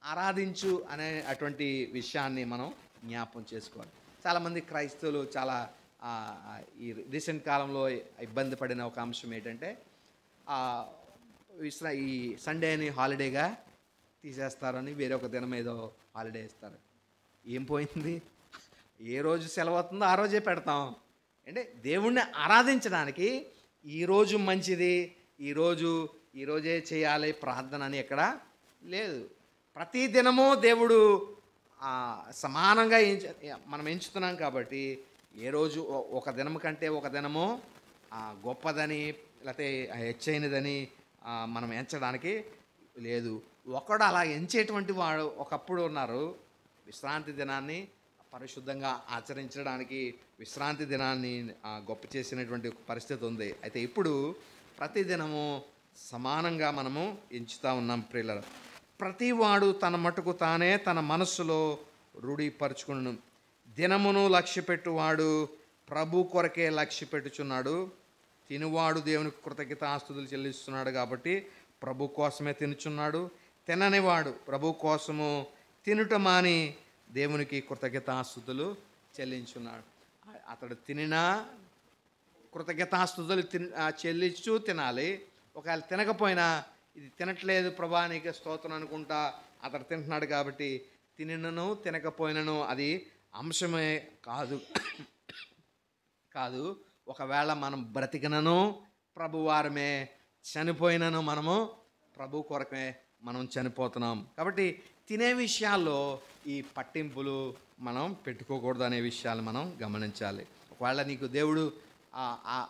ఆరాధించు అనే అటువంటి విషయాన్ని మనం జ్ఞాపకం చేసుకోవాలి. చాలామంది క్రైస్తవులు చాలా ఈ రీసెంట్ కాలంలో ఇబ్బంది పడిన ఒక అంశం ఏంటంటే ఈ సండేని హాలిడేగా తీసేస్తారని వేరే ఒక దినం ఏదో హాలిడే ఇస్తారు. ఏం పోయింది? ఏ రోజు సెలవు అవుతుందో ఆ రోజే పెడతాం. అంటే దేవుణ్ణి ఆరాధించడానికి ఈరోజు మంచిది, ఈరోజే చేయాలి ప్రార్థన అని ఎక్కడ లేదు. ప్రతి దినము దేవుడు సమానంగా మనం ఎంచుతున్నాం. కాబట్టి ఏ రోజు ఒక దినము కంటే ఒక దినము గొప్పదని లేకపోతే హెచ్చైనదని మనం ఎంచడానికి లేదు. ఒకడు అలా ఎంచేటువంటి వాడు ఒకప్పుడు ఉన్నారు. విశ్రాంతి దినాన్ని పరిశుద్ధంగా ఆచరించడానికి విశ్రాంతి దినాన్ని గొప్ప చేసినటువంటి ఒక పరిస్థితి ఉంది. అయితే ఇప్పుడు ప్రతిదినము సమానంగా మనము ఎంచుతూ ఉన్నాం ప్రియులారా. ప్రతివాడు తన మటుకు తానే తన మనస్సులో రూఢీపరుచుకును. దినమును లక్ష్యపెట్టువాడు ప్రభు కొరకే లక్ష్యపెట్టుచున్నాడు. తినువాడు దేవునికి కృతజ్ఞతాస్తుతులు చెల్లిస్తున్నాడు కాబట్టి ప్రభు కోసమే తినుచున్నాడు. తిననివాడు ప్రభు కోసము తినుట మాని దేవునికి కృతజ్ఞతాస్తుతులు చెల్లించున్నాడు. అతడు తినినా కృతజ్ఞతాస్తుతులు చెల్లించు తినాలి. ఒకవేళ తినకపోయినా ఇది తినట్లేదు ప్రభా నీకే స్తోత్రం అనుకుంటా అతడు తింటున్నాడు కాబట్టి తినను తినకపోయినను అది అంశమే కాదు. ఒకవేళ మనం బ్రతికినను ప్రభువారమే, చనిపోయినను మనము ప్రభు కొరకే మనం చనిపోతున్నాం. కాబట్టి తినే విషయాల్లో ఈ పట్టింపులు మనం పెట్టుకోకూడదు అనే విషయాలు మనం గమనించాలి. ఒకవేళ నీకు దేవుడు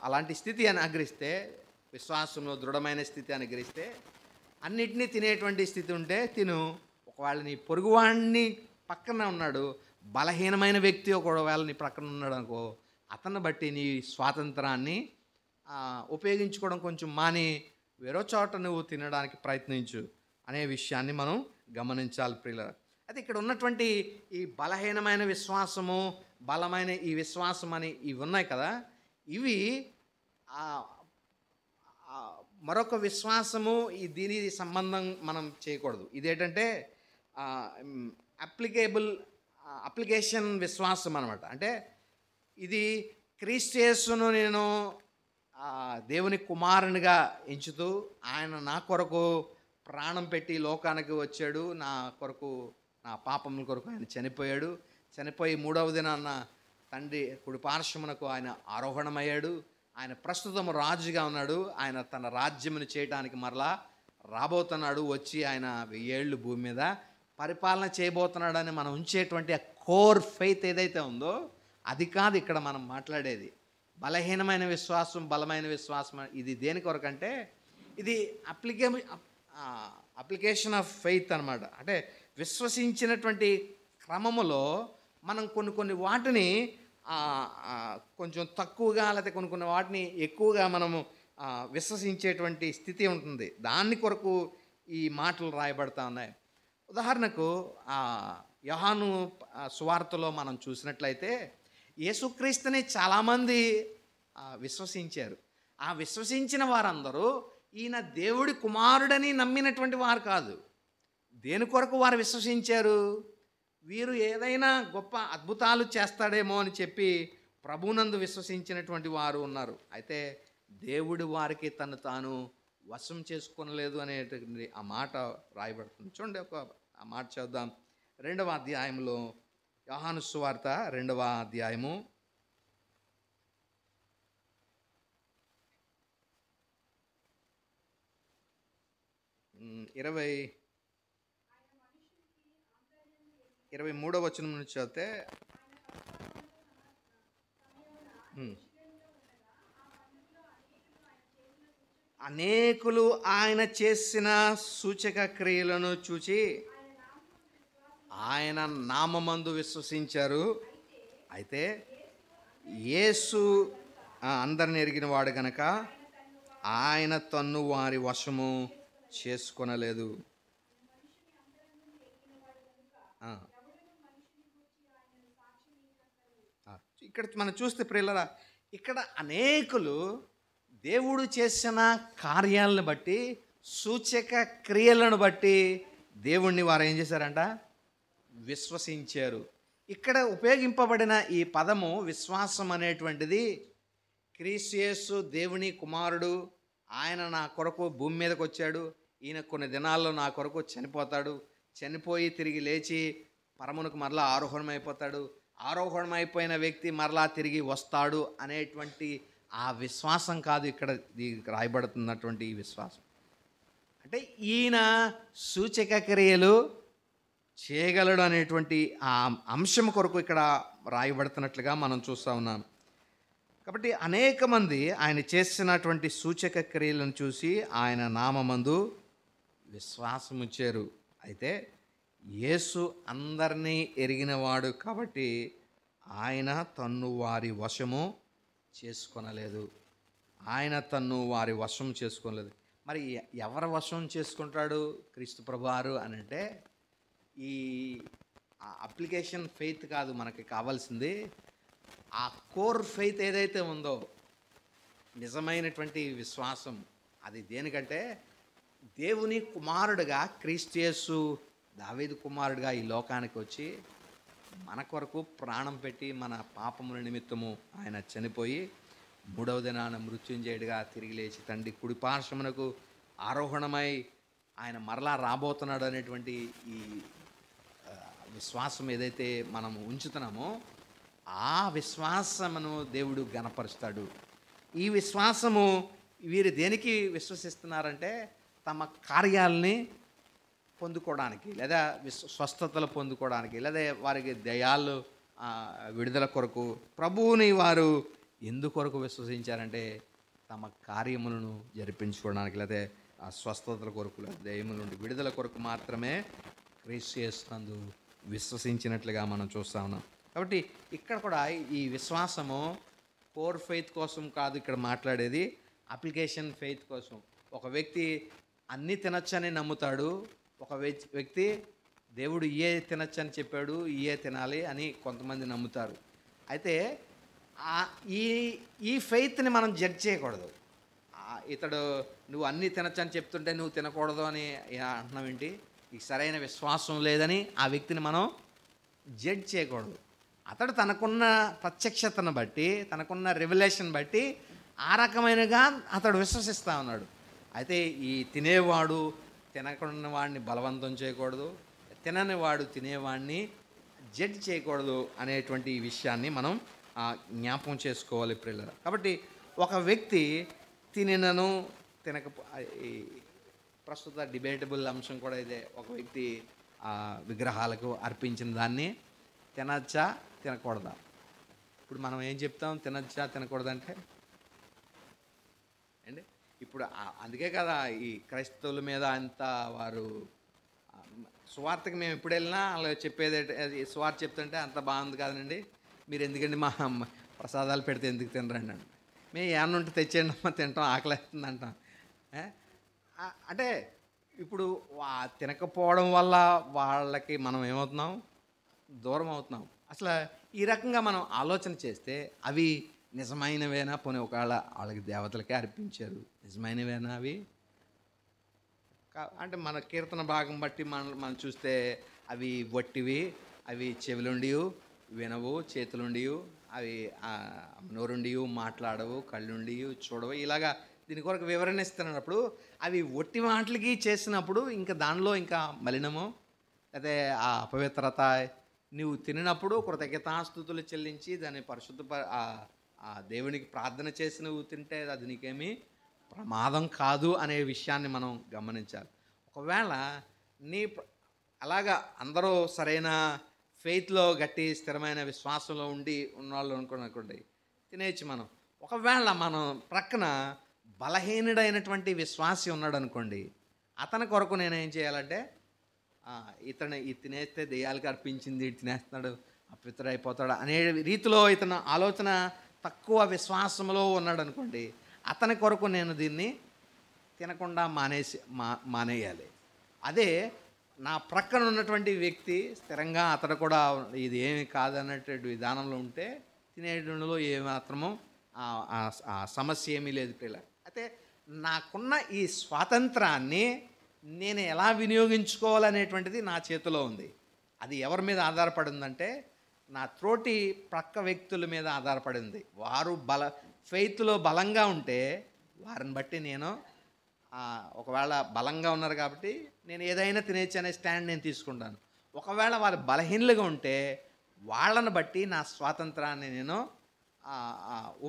అలాంటి స్థితి అనుగ్రహిస్తే, విశ్వాసంలో దృఢమైన స్థితి అనుగ్రహిస్తే, అన్నిటినీ తినేటువంటి స్థితి ఉంటే తిను. ఒకవేళ నీ పొరుగువాడిని పక్కన ఉన్నాడు, బలహీనమైన వ్యక్తి ఒకవేళ నీ పక్కన ఉన్నాడు అనుకో, అతన్ని బట్టి నీ స్వాతంత్రాన్ని ఉపయోగించుకోవడం కొంచెం మాని వేరే చోట నువ్వు తినడానికి ప్రయత్నించు అనే విషయాన్ని మనం గమనించాలి ప్రియులారా. అయితే ఇక్కడ ఉన్నటువంటి ఈ బలహీనమైన విశ్వాసము, బలమైన ఈ విశ్వాసం అని ఇవి ఉన్నాయి కదా, ఇవి మరొక విశ్వాసము దీని సంబంధం మనం చేయకూడదు. ఇదేంటంటే అప్లికేషన్ విశ్వాసం అన్నమాట. అంటే ఇది క్రీస్తు యేసును నేను దేవుని కుమారునిగా ఎంచుతూ ఆయన నా కొరకు ప్రాణం పెట్టి లోకానికి వచ్చాడు, నా కొరకు నా పాపముల కొరకు ఆయన చనిపోయాడు. చనిపోయి మూడవ దినాన్న తండ్రి కుడి పార్శ్వమునకు ఆయన ఆరోహణమయ్యాడు. ఆయన ప్రస్తుతం రాజుగా ఉన్నాడు. ఆయన తన రాజ్యమును చేయడానికి మరలా రాబోతున్నాడు. వచ్చి ఆయన 1000 ఏళ్ళు భూమి మీద పరిపాలన చేయబోతున్నాడని మనం ఉంచేటువంటి ఆ కోర్ ఫెయిత్ ఏదైతే ఉందో అది కాదు ఇక్కడ మనం మాట్లాడేది. బలహీనమైన విశ్వాసం, బలమైన విశ్వాసం ఇది దేని కొరకంటే ఇది అప్లికేషన్ ఆఫ్ ఫెయిత్ అన్నమాట. అంటే విశ్వసించినటువంటి క్రమములో మనం కొన్ని వాటిని కొంచెం తక్కువగా లేకపోతే కొన్ని వాటిని ఎక్కువగా మనము విశ్వసించేటువంటి స్థితి ఉంటుంది. దాని కొరకు ఈ మాటలు రాయబడతా ఉన్నాయి. ఉదాహరణకు యోహాను సువార్తలో మనం చూసినట్లయితే యేసుక్రీస్తుని చాలామంది విశ్వసించారు. ఆ విశ్వసించిన వారందరూ ఈయన దేవుడి కుమారుడని నమ్మినటువంటి వారు కాదు. దేని కొరకు వారు విశ్వసించారు? వీరు ఏదైనా గొప్ప అద్భుతాలు చేస్తాడేమో అని చెప్పి ప్రభునందు విశ్వసించినటువంటి వారు ఉన్నారు. అయితే దేవుడు వారికి తను తాను వశం చేసుకోనలేదు అనేటువంటి ఆ మాట రాయబడుతుంది. చూడండి, ఆ మాట చదువుదాం. 2వ అధ్యాయంలో యోహాను సువార్త 2వ అధ్యాయము 23వ వచనం నుంచి చదివితే అనేకులు ఆయన చేసిన సూచక క్రియలను చూచి ఆయన నామమందు విశ్వసించారు. అయితే యేసు అందరిని ఎరిగిన వాడు గనక ఆయన తన్ను వారి వశము చేసుకొనలేదు. ఇక్కడ మనం చూస్తే ప్రియులారా, ఇక్కడ అనేకులు దేవుడు చేసిన కార్యాలను బట్టి, సూచక క్రియలను బట్టి దేవుణ్ణి వారు ఏం చేశారంట? విశ్వసించారు. ఇక్కడ ఉపయోగింపబడిన ఈ పదము విశ్వాసం అనేటువంటిది క్రీస్తు యేసు దేవుని కుమారుడు, ఆయన నా కొరకు భూమి మీదకి వచ్చాడు, ఈయన కొన్ని దినాల్లో నా కొరకు చనిపోతాడు, చనిపోయి తిరిగి లేచి పరమునకు మరలా ఆరోహణమైపోతాడు, ఆరోహణమైపోయిన వ్యక్తి మరలా తిరిగి వస్తాడు అనేటువంటి ఆ విశ్వాసం కాదు ఇక్కడ రాయబడుతున్నటువంటి ఈ విశ్వాసం. అంటే ఈయన సూచక క్రియలు చేయగలడు అనేటువంటి ఆ అంశం కొరకు ఇక్కడ రాయబడుతున్నట్లుగా మనం చూస్తూ ఉన్నాం. కాబట్టి అనేక మంది ఆయన చేసినటువంటి సూచక క్రియలను చూసి ఆయన నామమందు విశ్వాసం ఉంచారు. అయితే యేసు అందరినీ ఎరిగినవాడు కాబట్టి ఆయన తన్ను వారి వశము చేసుకొనలేదు. ఆయన తన్ను వారి వశం చేసుకోలేదు. మరి ఎవరి వశం చేసుకుంటాడు క్రీస్తు ప్రభువారు అని అంటే, ఈ అప్లికేషన్ ఫెయిత్ కాదు మనకి కావాల్సింది. ఆ కోర్ ఫెయిత్ ఏదైతే ఉందో, నిజమైనటువంటి విశ్వాసం, అది దేనికంటే దేవుని కుమారుడుగా క్రీస్తు యేసు దావీదు కుమారుడిగా ఈ లోకానికి వచ్చి మన కొరకు ప్రాణం పెట్టి మన పాపముల నిమిత్తము ఆయన చనిపోయి మూడవ దినాన మృత్యుంజయుడిగా తిరిగి లేచి తండ్రి కుడి పార్శ్వమునకు ఆరోహణమై ఆయన మరలా రాబోతున్నాడు అనేటువంటి ఈ విశ్వాసం ఏదైతే మనము ఉంచుతున్నామో ఆ విశ్వాసమును దేవుడు గణపరుస్తాడు. ఈ విశ్వాసము వీరు దేనికి విశ్వసిస్తున్నారంటే తమ కార్యాలని పొందుకోవడానికి, లేదా స్వస్థతలు పొందుకోవడానికి, లేదా వారికి దయాలు విడుదల కొరకు ప్రభువుని వారు ఎందుకొరకు విశ్వసించారంటే తమ కార్యములను జరిపించుకోవడానికి, లేదా ఆ స్వస్థతల కొరకు, లేదా దయముల నుండి విడుదల కొరకు మాత్రమే క్రీస్తు యేసునందు విశ్వసించినట్లుగా మనం చూస్తా ఉన్నాం. కాబట్టి ఇక్కడ కూడా ఈ విశ్వాసము కోర్ ఫెయిత్ కోసం కాదు ఇక్కడ మాట్లాడేది, అప్లికేషన్ ఫెయిత్ కోసం. ఒక వ్యక్తి అన్నీ తినచ్చని నమ్ముతాడు, ఒక వ్యక్తి దేవుడు ఇయే తినచ్చని చెప్పాడు, ఇయే తినాలి అని కొంతమంది నమ్ముతారు. అయితే ఈ ఫెయిత్ని మనం జడ్జ్ చేయకూడదు. ఇతడు నువ్వు అన్నీ తినచ్చని చెప్తుంటే నువ్వు తినకూడదు అని అంటున్నావు ఏంటి, ఈ సరైన విశ్వాసం లేదని ఆ వ్యక్తిని మనం జడ్జ్ చేయకూడదు. అతడు తనకున్న ప్రత్యక్షతను బట్టి, తనకున్న రెవల్యూషన్ బట్టి ఆ రకమైనగా అతడు విశ్వసిస్తూ ఉన్నాడు. అయితే ఈ తినేవాడు తినకున్న వాడిని బలవంతం చేయకూడదు, తినని వాడు తినేవాడిని జడ్జ్ చేయకూడదు అనేటువంటి ఈ విషయాన్ని మనం జ్ఞాపకం చేసుకోవాలి ప్రియులారా. కాబట్టి ఒక వ్యక్తి తినను ప్రస్తుత డిబేటబుల్ అంశం కూడా ఇదే. ఒక వ్యక్తి విగ్రహాలకు అర్పించిన దాన్ని తినచ్చా తినకూడదా? ఇప్పుడు మనం ఏం చెప్తాం, తినచ్చా తినకూడదంటే అండి. ఇప్పుడు అందుకే కదా ఈ క్రైస్తవుల మీద అంత వారు సువార్తకి మేము ఎప్పుడు వెళ్ళినా అలా చెప్పేది సువార్త చెప్తుంటే అంత బాగుంది కాదండి, మీరు ఎందుకండి మా ప్రసాదాలు పెడితే ఎందుకు తినరండి అండి, మేము ఏమన్నా ఉంటే తెచ్చేయండి అమ్మ తింటాం, ఆకలిస్తుంది అంటాం. అంటే ఇప్పుడు తినకపోవడం వల్ల వాళ్ళకి మనం ఏమవుతున్నాం, దూరం అవుతున్నాం. అసలు ఈ రకంగా మనం ఆలోచన చేస్తే అవి నిజమైనవేనా? పోనీ ఒకవేళ వాళ్ళకి దేవతలకే అర్పించారు, నిజమైనవేనా అవి? అంటే మన కీర్తన భాగం బట్టి మనం చూస్తే అవి వట్టివి, అవి చెవులుండి వినవు, చేతులుండి అవి నోరుండి మాట్లాడవు, కళ్ళుండి చూడవు. ఇలాగా దీని కొరకు వివరణ ఇస్తున్నప్పుడు అవి ఒట్టి మాటలకి చేసినప్పుడు ఇంకా దానిలో ఇంకా మలినము, అదే ఆ అపవిత్రత, నువ్వు తినినప్పుడు కృతజ్ఞతాస్తుతులు చెల్లించి దాన్ని పరిశుద్ధ దేవునికి ప్రార్థన చేసి నువ్వు తింటే అది నీకేమీ ప్రమాదం కాదు అనే విషయాన్ని మనం గమనించాలి. ఒకవేళ అలాగా అందరూ సరైన ఫెయిత్లో గట్టి స్థిరమైన విశ్వాసంలో ఉన్నవాళ్ళు అనుకోండి తినేయచ్చు మనం. ఒకవేళ మనం ప్రక్కన బలహీనుడైనటువంటి విశ్వాసి ఉన్నాడు అనుకోండి, అతని కొరకు నేనేం చేయాలంటే ఇది తినేస్తే దెయ్యాలకి అర్పించింది, తినేస్తున్నాడు అపవిత్రుడైపోతాడు అనే రీతిలో ఇతను ఆలోచన తక్కువ విశ్వాసంలో ఉన్నాడు అనుకోండి, అతని కొరకు నేను దీన్ని తినకుండా మానేయాలి. అదే నా ప్రక్కన ఉన్నటువంటి వ్యక్తి స్థిరంగా అతడు కూడా ఇది ఏమి కాదన్నటువంటి విధానంలో ఉంటే తినేయడంలో ఏమాత్రము సమస్య ఏమీ లేదు పిల్ల. అయితే నాకున్న ఈ స్వాతంత్రాన్ని నేను ఎలా వినియోగించుకోవాలనేటువంటిది నా చేతిలో ఉంది. అది ఎవరి మీద ఆధారపడి ఉందంటే నా తోటి ప్రక్క వ్యక్తుల మీద ఆధారపడింది. వారు ఫెయిత్లో బలంగా ఉంటే వారిని బట్టి నేను ఒకవేళ బలంగా ఉన్నారు కాబట్టి నేను ఏదైనా తినేచ్చు అనే స్టాండ్ నేను తీసుకుంటాను. ఒకవేళ వారు బలహీనలుగా ఉంటే వాళ్ళని బట్టి నా స్వాతంత్రాన్ని నేను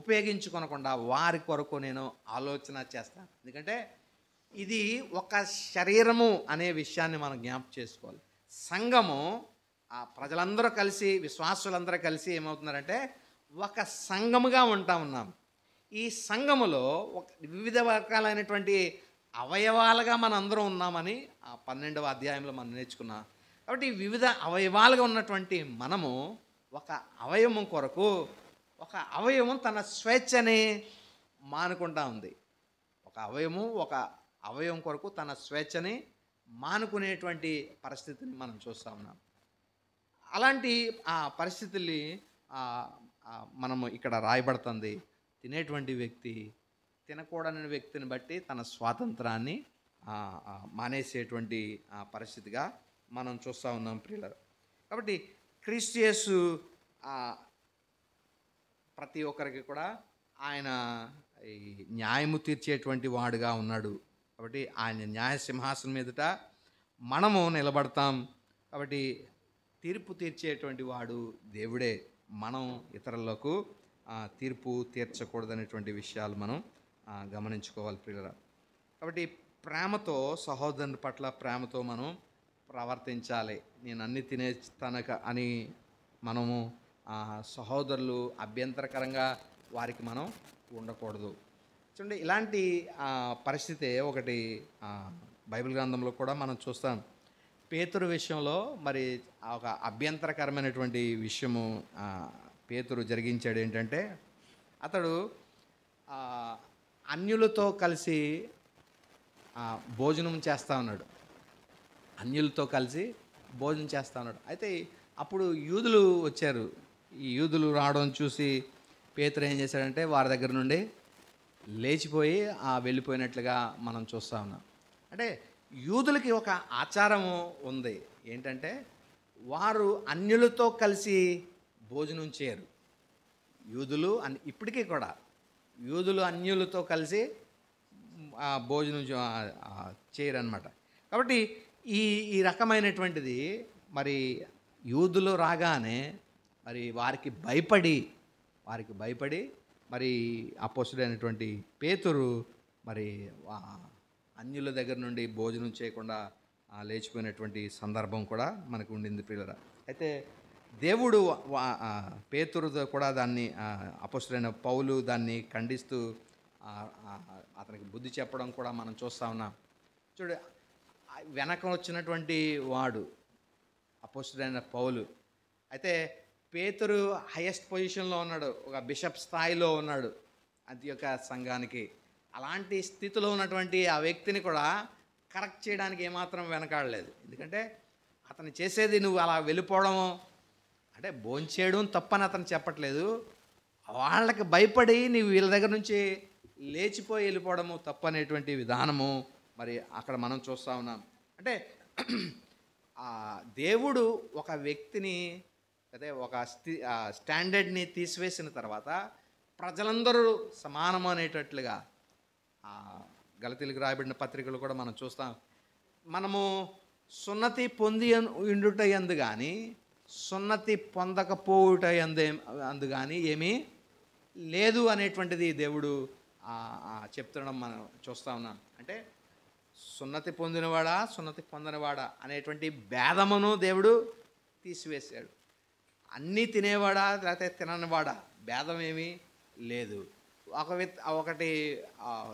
ఉపయోగించుకోనకుండా వారి కొరకు నేను ఆలోచన చేస్తాను. ఎందుకంటే ఇది ఒక శరీరము అనే విషయాన్ని మనం జ్ఞాపకం చేసుకోవాలి. సంఘము ప్రజలందరూ కలిసి, విశ్వాసులందరూ కలిసి ఏమవుతున్నారంటే ఒక సంఘముగా ఉన్నాం. ఈ సంఘములో వివిధ రకాలైనటువంటి అవయవాలుగా మనందరం ఉన్నామని 12వ అధ్యాయంలో మనం నేర్చుకున్నాం. కాబట్టి వివిధ అవయవాలుగా ఉన్నటువంటి మనము ఒక అవయవం కొరకు ఒక అవయవం తన స్వేచ్ఛని మానుకుంటా ఉంది. ఒక అవయవం కొరకు తన స్వేచ్ఛని మానుకునేటువంటి పరిస్థితిని మనం చూస్తూ ఉన్నాం. అలాంటి ఆ పరిస్థితుల్ని మనము ఇక్కడ రాయబడుతుంది. తినేటువంటి వ్యక్తి తినకూడని వ్యక్తిని బట్టి తన స్వాతంత్రాన్ని మానేసేటువంటి పరిస్థితిగా మనం చూస్తూ ఉన్నాం ప్రియులారా. కాబట్టి క్రీస్తు యేసు ప్రతి ఒక్కరికి కూడా ఆయన ఈ న్యాయము తీర్చేటువంటి వాడుగా ఉన్నాడు. కాబట్టి ఆయన న్యాయ సింహాసనం మీదట మనము నిలబడతాం. కాబట్టి తీర్పు తీర్చేటువంటి వాడు దేవుడే. మనం ఇతరులకు తీర్పు తీర్చకూడదనేటువంటి విషయాలు మనం గమనించుకోవాలి ప్రియులారా. కాబట్టి ప్రేమతో, సహోదరుని పట్ల ప్రేమతో మనం ప్రవర్తించాలి. నేను అన్ని తినేస్తానక అని మనము సహోదరులు అభ్యంతరకరంగా వారికి మనం ఉండకూడదు. చూడండి, ఇలాంటి పరిస్థితి ఒకటి బైబిల్ గ్రంథంలో కూడా మనం చూస్తాం. పేతురు విషయంలో మరి ఒక అభ్యంతరకరమైనటువంటి విషయము పేతురు జరిగించాడు. ఏంటంటే అతడు అన్యులతో కలిసి భోజనం చేస్తూ ఉన్నాడు. అన్యులతో కలిసి భోజనం చేస్తూ ఉన్నాడు. అయితే అప్పుడు యూదులు వచ్చారు. ఈ యూదులు రావడం చూసి పేతురు ఏం చేశాడంటే వారి దగ్గర నుండి లేచిపోయి వెళ్ళిపోయినట్లుగా మనం చూస్తూ ఉన్నాం. అంటే యూదులకి ఒక ఆచారము ఉంది. ఏంటంటే వారు అన్యులతో కలిసి భోజనం చేయరు. యూదులు ఇప్పటికీ కూడా యూదులు అన్యులతో కలిసి భోజనం చేయరు అన్నమాట. కాబట్టి ఈ రకమైనటువంటిది మరి యూదులు రాగానే మరి వారికి భయపడి మరి అపోస్తుడైనటువంటి పేతురు మరి అన్యుల దగ్గర నుండి భోజనం చేయకుండా లేచిపోయినటువంటి సందర్భం కూడా మనకు ఉండింది ప్రియులారా. అయితే దేవుడు పేతురుతో కూడా దాన్ని అపోస్తుడైన పౌలు దాన్ని ఖండిస్తూ అతనికి బుద్ధి చెప్పడం కూడా మనం చూస్తూ ఉన్నాం. చూడు, వెనక వచ్చినటువంటి వాడు అపోస్తుడైన పౌలు. అయితే పేతురు హైయెస్ట్ పొజిషన్లో ఉన్నాడు, ఒక బిషప్ స్థాయిలో ఉన్నాడు అంత్యోక్య సంఘానికి. అలాంటి స్థితిలో ఉన్నటువంటి ఆ వ్యక్తిని కూడా కరెక్ట్ చేయడానికి ఏమాత్రం వెనకాడలేదు. ఎందుకంటే అతను చేసేది నువ్వు అలా వెళ్ళిపోవడము అంటే భోంచేయడం తప్పని అతను చెప్పట్లేదు. వాళ్ళకి భయపడి నీవు వీళ్ళ దగ్గర నుంచి లేచిపోయి వెళ్ళిపోవడము తప్పనేటువంటి విధానము మరి అక్కడ మనం చూస్తూ ఉన్నాం. అంటే దేవుడు ఒక వ్యక్తిని అదే ఒక స్టాండర్డ్ని తీసివేసిన తర్వాత ప్రజలందరూ సమానం అనేటట్లుగా గలతీలకు రాయబడిన పత్రికలు కూడా మనం చూస్తాం. మనము సున్నతి పొంది ఉండుట యందు కానీ సున్నతి పొందకపోవుట అందు కానీ ఏమీ లేదు అనేటువంటిది దేవుడు చెప్తుండడం మనం చూస్తూ ఉన్నాం. అంటే సున్నతి పొందినవాడా సున్నతి పొందనివాడా అనేటువంటి భేదమును దేవుడు తీసివేశాడు. అన్నీ తినేవాడా లేకపోతే తిననివాడా భేదం ఏమీ లేదు. ఒకటి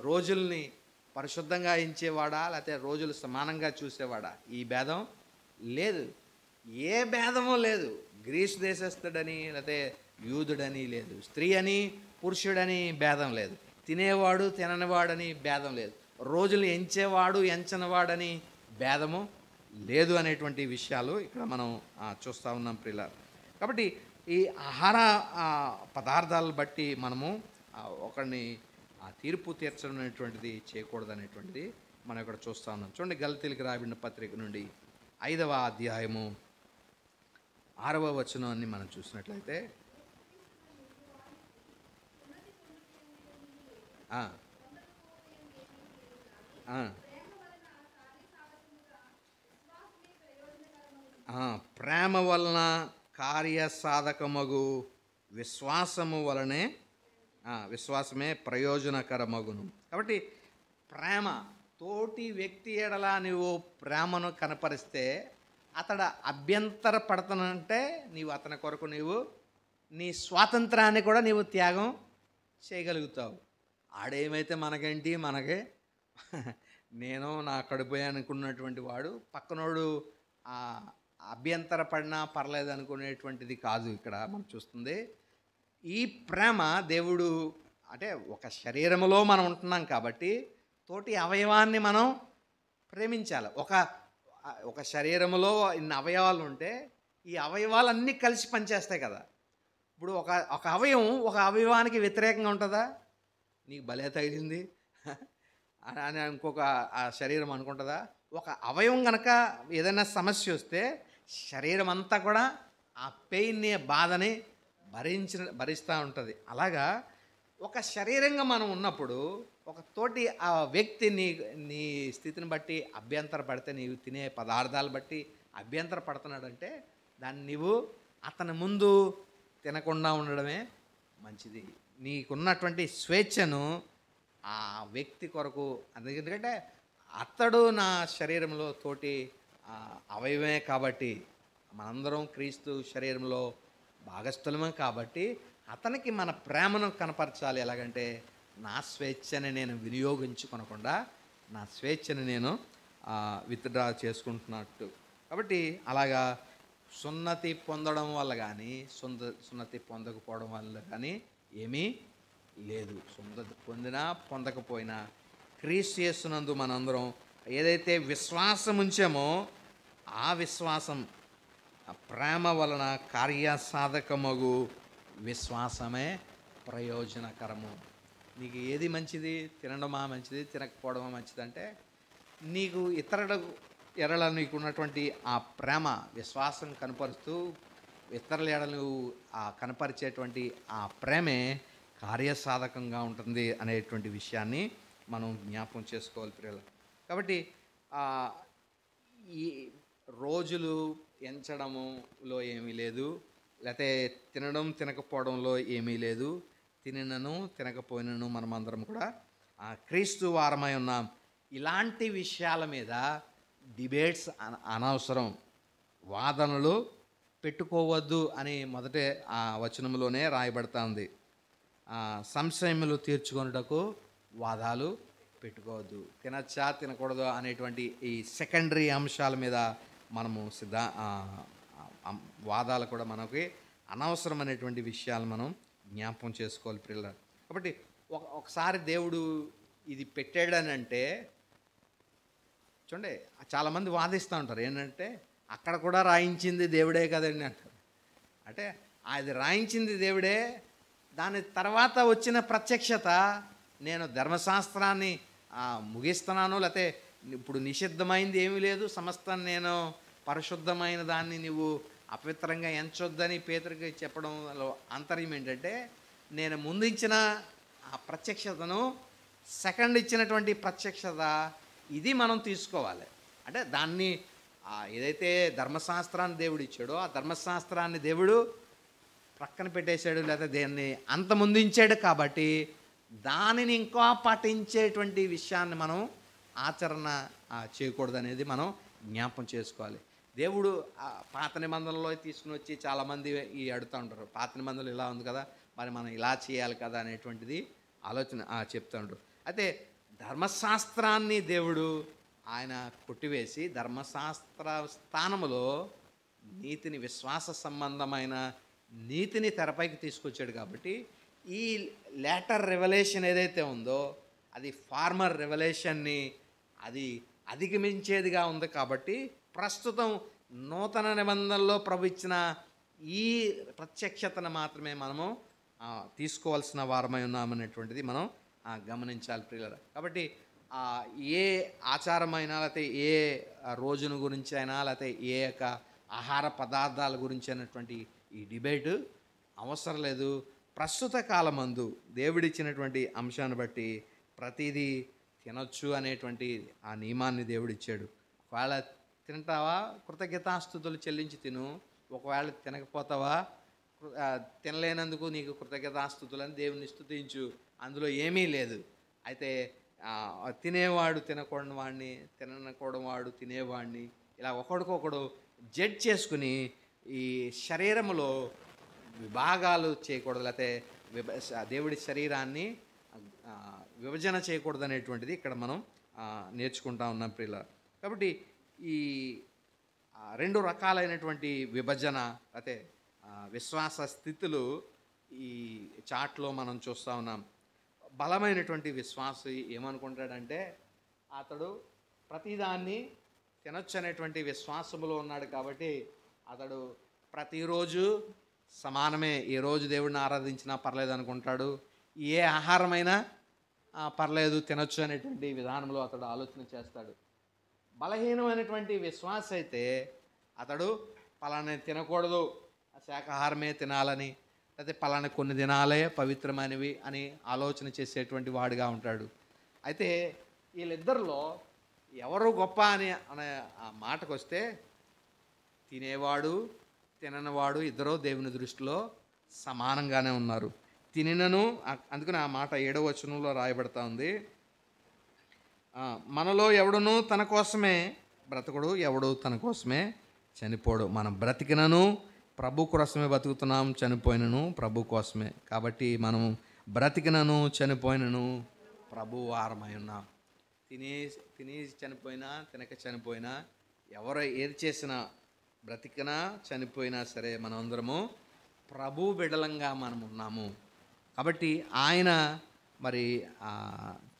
రోజుల్ని పరిశుద్ధంగా ఎంచేవాడా లేకపోతే రోజులు సమానంగా చూసేవాడా ఈ భేదం లేదు. ఏ భేదమూ లేదు. గ్రీసు దేశస్థుడని లేకపోతే యూదుడని లేదు, స్త్రీ అని పురుషుడని భేదం లేదు, తినేవాడు తిననివాడని భేదం లేదు, రోజులు ఎంచేవాడు ఎంచనివాడని భేదము లేదు అనేటువంటి విషయాలు ఇక్కడ మనం చూస్తూ ఉన్నాం ప్రియులారా. కాబట్టి ఈ ఆహార పదార్థాలను బట్టి మనము ఒకరిని తీర్పు తీర్చడం అనేటువంటిది చేయకూడదు అనేటువంటిది మనం ఇక్కడ చూస్తూ ఉన్నాం. చూడండి, గలతీలకు రాయబడిన పత్రిక నుండి 5వ అధ్యాయము 6వ వచనాన్ని మనం చూసినట్లయితే ప్రేమ వలన కార్యసాధకమగు విశ్వాసమే ప్రయోజనకరమగును. కాబట్టి ప్రేమ తోటి వ్యక్తి ఎడల నువ్వు ప్రేమను కనపరిస్తే అతడు అభ్యంతర పడతానంటే నీవు అతని కొరకు నీవు నీ స్వాతంత్రాన్ని కూడా నీవు త్యాగం చేయగలుగుతావు. ఆడేమైతే మనకేంటి, నేను నా కడుపు అనుకున్నటువంటి వాడు పక్కనోడు అభ్యంతర పడినా పర్లేదు అనుకునేటువంటిది కాదు ఇక్కడ మనం చూస్తుంది. ఈ ప్రేమ దేవుడు అంటే ఒక శరీరములో మనం ఉంటున్నాం కాబట్టి తోటి అవయవాన్ని మనం ప్రేమించాలి. ఒక శరీరములో ఇన్ని అవయవాలు ఉంటే ఈ అవయవాలన్నీ కలిసి పనిచేస్తాయి కదా. ఇప్పుడు ఒక ఒక అవయవం ఒక అవయవానికి వ్యతిరేకంగా ఉంటుందా? నీకు భలే తగిలింది అని ఇంకొక ఆ శరీరం అనుకుంటుందా? ఒక అవయవం కనుక ఏదైనా సమస్య వస్తే శరీరం అంతా కూడా ఆ పెయిన్ని, బాధని భరిస్తూ ఉంటుంది. అలాగా ఒక శరీరంగా మనం ఉన్నప్పుడు ఒక తోటి ఆ వ్యక్తి నీ స్థితిని బట్టి అభ్యంతర పడితే, నీవు తినే పదార్థాలు బట్టి అభ్యంతర పడుతున్నాడంటే దాన్ని నీవు అతని ముందు తినకుండా ఉండడమే మంచిది. నీకున్నటువంటి స్వేచ్ఛను ఆ వ్యక్తి కొరకు, ఎందుకంటే అతడు నా శరీరంలో తోటి అవయవమే కాబట్టి, మనందరం క్రీస్తు శరీరంలో భాగస్థులమే కాబట్టి అతనికి మన ప్రేమను కనపరచాలి. ఎలాగంటే నా స్వేచ్ఛని నేను వినియోగించుకొనకుండా నా స్వేచ్ఛని నేను విత్డ్రా చేసుకుంటున్నట్టు. కాబట్టి అలాగా సున్నతి పొందడం వల్ల కానీ సున్నతి పొందకపోవడం వల్ల కానీ ఏమీ లేదు. సున్నతి పొందినా పొందకపోయినా క్రీస్తు యేసునందు మనందరం ఏదైతే విశ్వాసం ఉంచామో ఆ విశ్వాసం ప్రేమ వలన కార్యసాధకమగు విశ్వాసమే ప్రయోజనకరము. నీకు ఏది మంచిది? తినడమా మంచిది, తినకపోవడమా మంచిది? అంటే నీకు ఇతరుల ఎడల నీకున్నటువంటి ఆ ప్రేమ విశ్వాసం కనపరుస్తూ ఇతరుల ఎడల నువ్వు కనపరిచేటువంటి ఆ ప్రేమే కార్యసాధకంగా ఉంటుంది అనేటువంటి విషయాన్ని మనం జ్ఞాపకం చేసుకోవాలి ప్రియులు. కాబట్టి ఈ రోజులు ఎంచడములో ఏమీ లేదు, లేకపోతే తినడం తినకపోవడంలో ఏమీ లేదు. తినను తినకపోయినను మనమందరం కూడా క్రీస్తు వారమై ఉన్నాం. ఇలాంటి విషయాల మీద డిబేట్స్ అనవసరం, వాదనలు పెట్టుకోవద్దు అని మొదటే ఆ వచనంలోనే రాయబడుతుంది. సంశయములు తీర్చుకొనుటకు వాదాలు పెట్టుకోవద్దు. తినచ్చా తినకూడదు అనేటువంటి ఈ సెకండరీ అంశాల మీద మనము వాదాలు కూడా మనకి అనవసరమైనటువంటి విషయాలు మనం జ్ఞాపకం చేసుకోవాలి పిల్లలు. కాబట్టి ఒకసారి దేవుడు ఇది పెట్టాడని అంటే చూడండి, చాలామంది వాదిస్తూ ఉంటారు ఏంటంటే అక్కడ కూడా రాయించింది దేవుడే కదండి అంటారు. అంటే అది రాయించింది దేవుడే, దాని తర్వాత వచ్చిన ప్రత్యక్షత నేను ధర్మశాస్త్రాన్ని ముగిస్తున్నాను, లేకపోతే ఇప్పుడు నిషిద్ధమైంది ఏమీ లేదు, సమస్తాన్ని నేను పరిశుద్ధమైన దాన్ని నువ్వు అపవిత్రంగా ఎంచొద్దని పేతురుకి చెప్పడంలో అంతర్యం ఏంటంటే నేను ముందు ఇచ్చిన ఆ ప్రత్యక్షతను సెకండ్ ఇచ్చినటువంటి ప్రత్యక్షత ఇది మనం తీసుకోవాలి. అంటే దాన్ని ఏదైతే ధర్మశాస్త్రాన్ని దేవుడు ఇచ్చాడో ఆ ధర్మశాస్త్రాన్ని దేవుడు ప్రక్కన పెట్టేశాడు, లేదా దేన్ని అంత ముందుంచాడు. కాబట్టి దానిని ఇంకా పాటించేటువంటి విషయాన్ని మనం ఆచరణ చేయకూడదు అనేది మనం జ్ఞాపకం చేసుకోవాలి. దేవుడు పాత నిబంధనలో తీసుకుని వచ్చి చాలామంది అడుగుతూ ఉంటారు, పాత నిబంధనలు ఇలా ఉంది కదా, మరి మనం ఇలా చేయాలి కదా అనేటువంటిది ఆలోచన చెప్తూ ఉంటారు. అయితే ధర్మశాస్త్రాన్ని దేవుడు ఆయన కొట్టివేసి ధర్మశాస్త్ర స్థానములో నీతిని, విశ్వాస సంబంధమైన నీతిని తెరపైకి తీసుకొచ్చాడు. కాబట్టి ఈ లేటర్ రెవల్యూషన్ ఏదైతే ఉందో అది ఫార్మర్ రెవల్యూషన్ని అది అధిగమించేదిగా ఉంది. కాబట్టి ప్రస్తుతం నూతన నిబంధనలో ప్రభు ఇచ్చిన ఈ ప్రత్యక్షతను మాత్రమే మనము తీసుకోవాల్సిన వారమై ఉన్నామనేటువంటిది మనం గమనించాలి ప్రియులారా. కాబట్టి ఏ ఆచారమైనా, లేకపోతే ఏ రోజును గురించి అయినా, లేకపోతే ఏ యొక్క ఆహార పదార్థాల గురించి అయినటువంటి ఈ డిబేటు అవసరం లేదు. ప్రస్తుత కాలమందు దేవుడిచ్చినటువంటి అంశాన్ని బట్టి ప్రతిదీ తినొచ్చు అనేటువంటి ఆ నియమాన్ని దేవుడిచ్చాడు. ఒకవేళ తింటావా కృతజ్ఞతాస్తుతులు చెల్లించి తిను, ఒకవేళ తినకపోతావా తినలేనందుకు నీకు కృతజ్ఞతాస్తుతులు అని దేవుని స్తుతించు, అందులో ఏమీ లేదు. అయితే తినేవాడు తినకూడని వాడిని, తినకూడని వాడు తినేవాడిని ఇలా ఒకడికొకడు జడ్జ్ చేసుకుని ఈ శరీరంలో విభాగాలు చేయకూడదు, లేకపోతే దేవుడి శరీరాన్ని విభజన చేయకూడదు అనేటువంటిది ఇక్కడ మనం నేర్చుకుంటా ఉన్నాం ప్రియుల. కాబట్టి ఈ రెండు రకాలైనటువంటి విభజన అయితే విశ్వాస స్థితులు ఈ చాట్లో మనం చూస్తూ ఉన్నాం. బలమైనటువంటి విశ్వాసి ఏమనుకుంటాడంటే అతడు ప్రతిదాన్ని తినొచ్చు అనేటువంటి విశ్వాసములో ఉన్నాడు. కాబట్టి అతడు ప్రతిరోజు సమానమే, ఏ రోజు దేవుడిని ఆరాధించినా పర్లేదు అనుకుంటాడు. ఏ ఆహారమైనా పర్లేదు తినొచ్చు అనేటువంటి విధానంలో అతడు ఆలోచన చేస్తాడు. బలహీనమైనటువంటి విశ్వాస అయితే అతడు పలానా తినకూడదు, శాకాహారమే తినాలని, లేకపోతే పలానా కొన్ని దినాలే పవిత్రమైనవి అని ఆలోచన చేసేటువంటి వాడుగా ఉంటాడు. అయితే వీళ్ళిద్దరిలో ఎవరు గొప్ప అనే ఆ మాటకు వస్తే తినేవాడు తిననివాడు ఇద్దరు దేవుని దృష్టిలో సమానంగానే ఉన్నారు. తినినను, అందుకని ఆ మాట 7వ వచనంలో రాయబడతా ఉంది, మనలో ఎవడును తన కోసమే బ్రతకుడు, ఎవడు తన కోసమే చనిపోడు. మనం బ్రతికినను ప్రభు కోసమే బతుకుతున్నాం, చనిపోయినను ప్రభు కోసమే. కాబట్టి మనం బ్రతికినను చనిపోయినను ప్రభు వారమై ఉన్నాం. తిని చనిపోయినా తినక చనిపోయినా ఎవరు ఏది చేసినా బ్రతికినా చనిపోయినా సరే మనందరము ప్రభు బిడలంగా మనం ఉన్నాము. కాబట్టి ఆయన మరి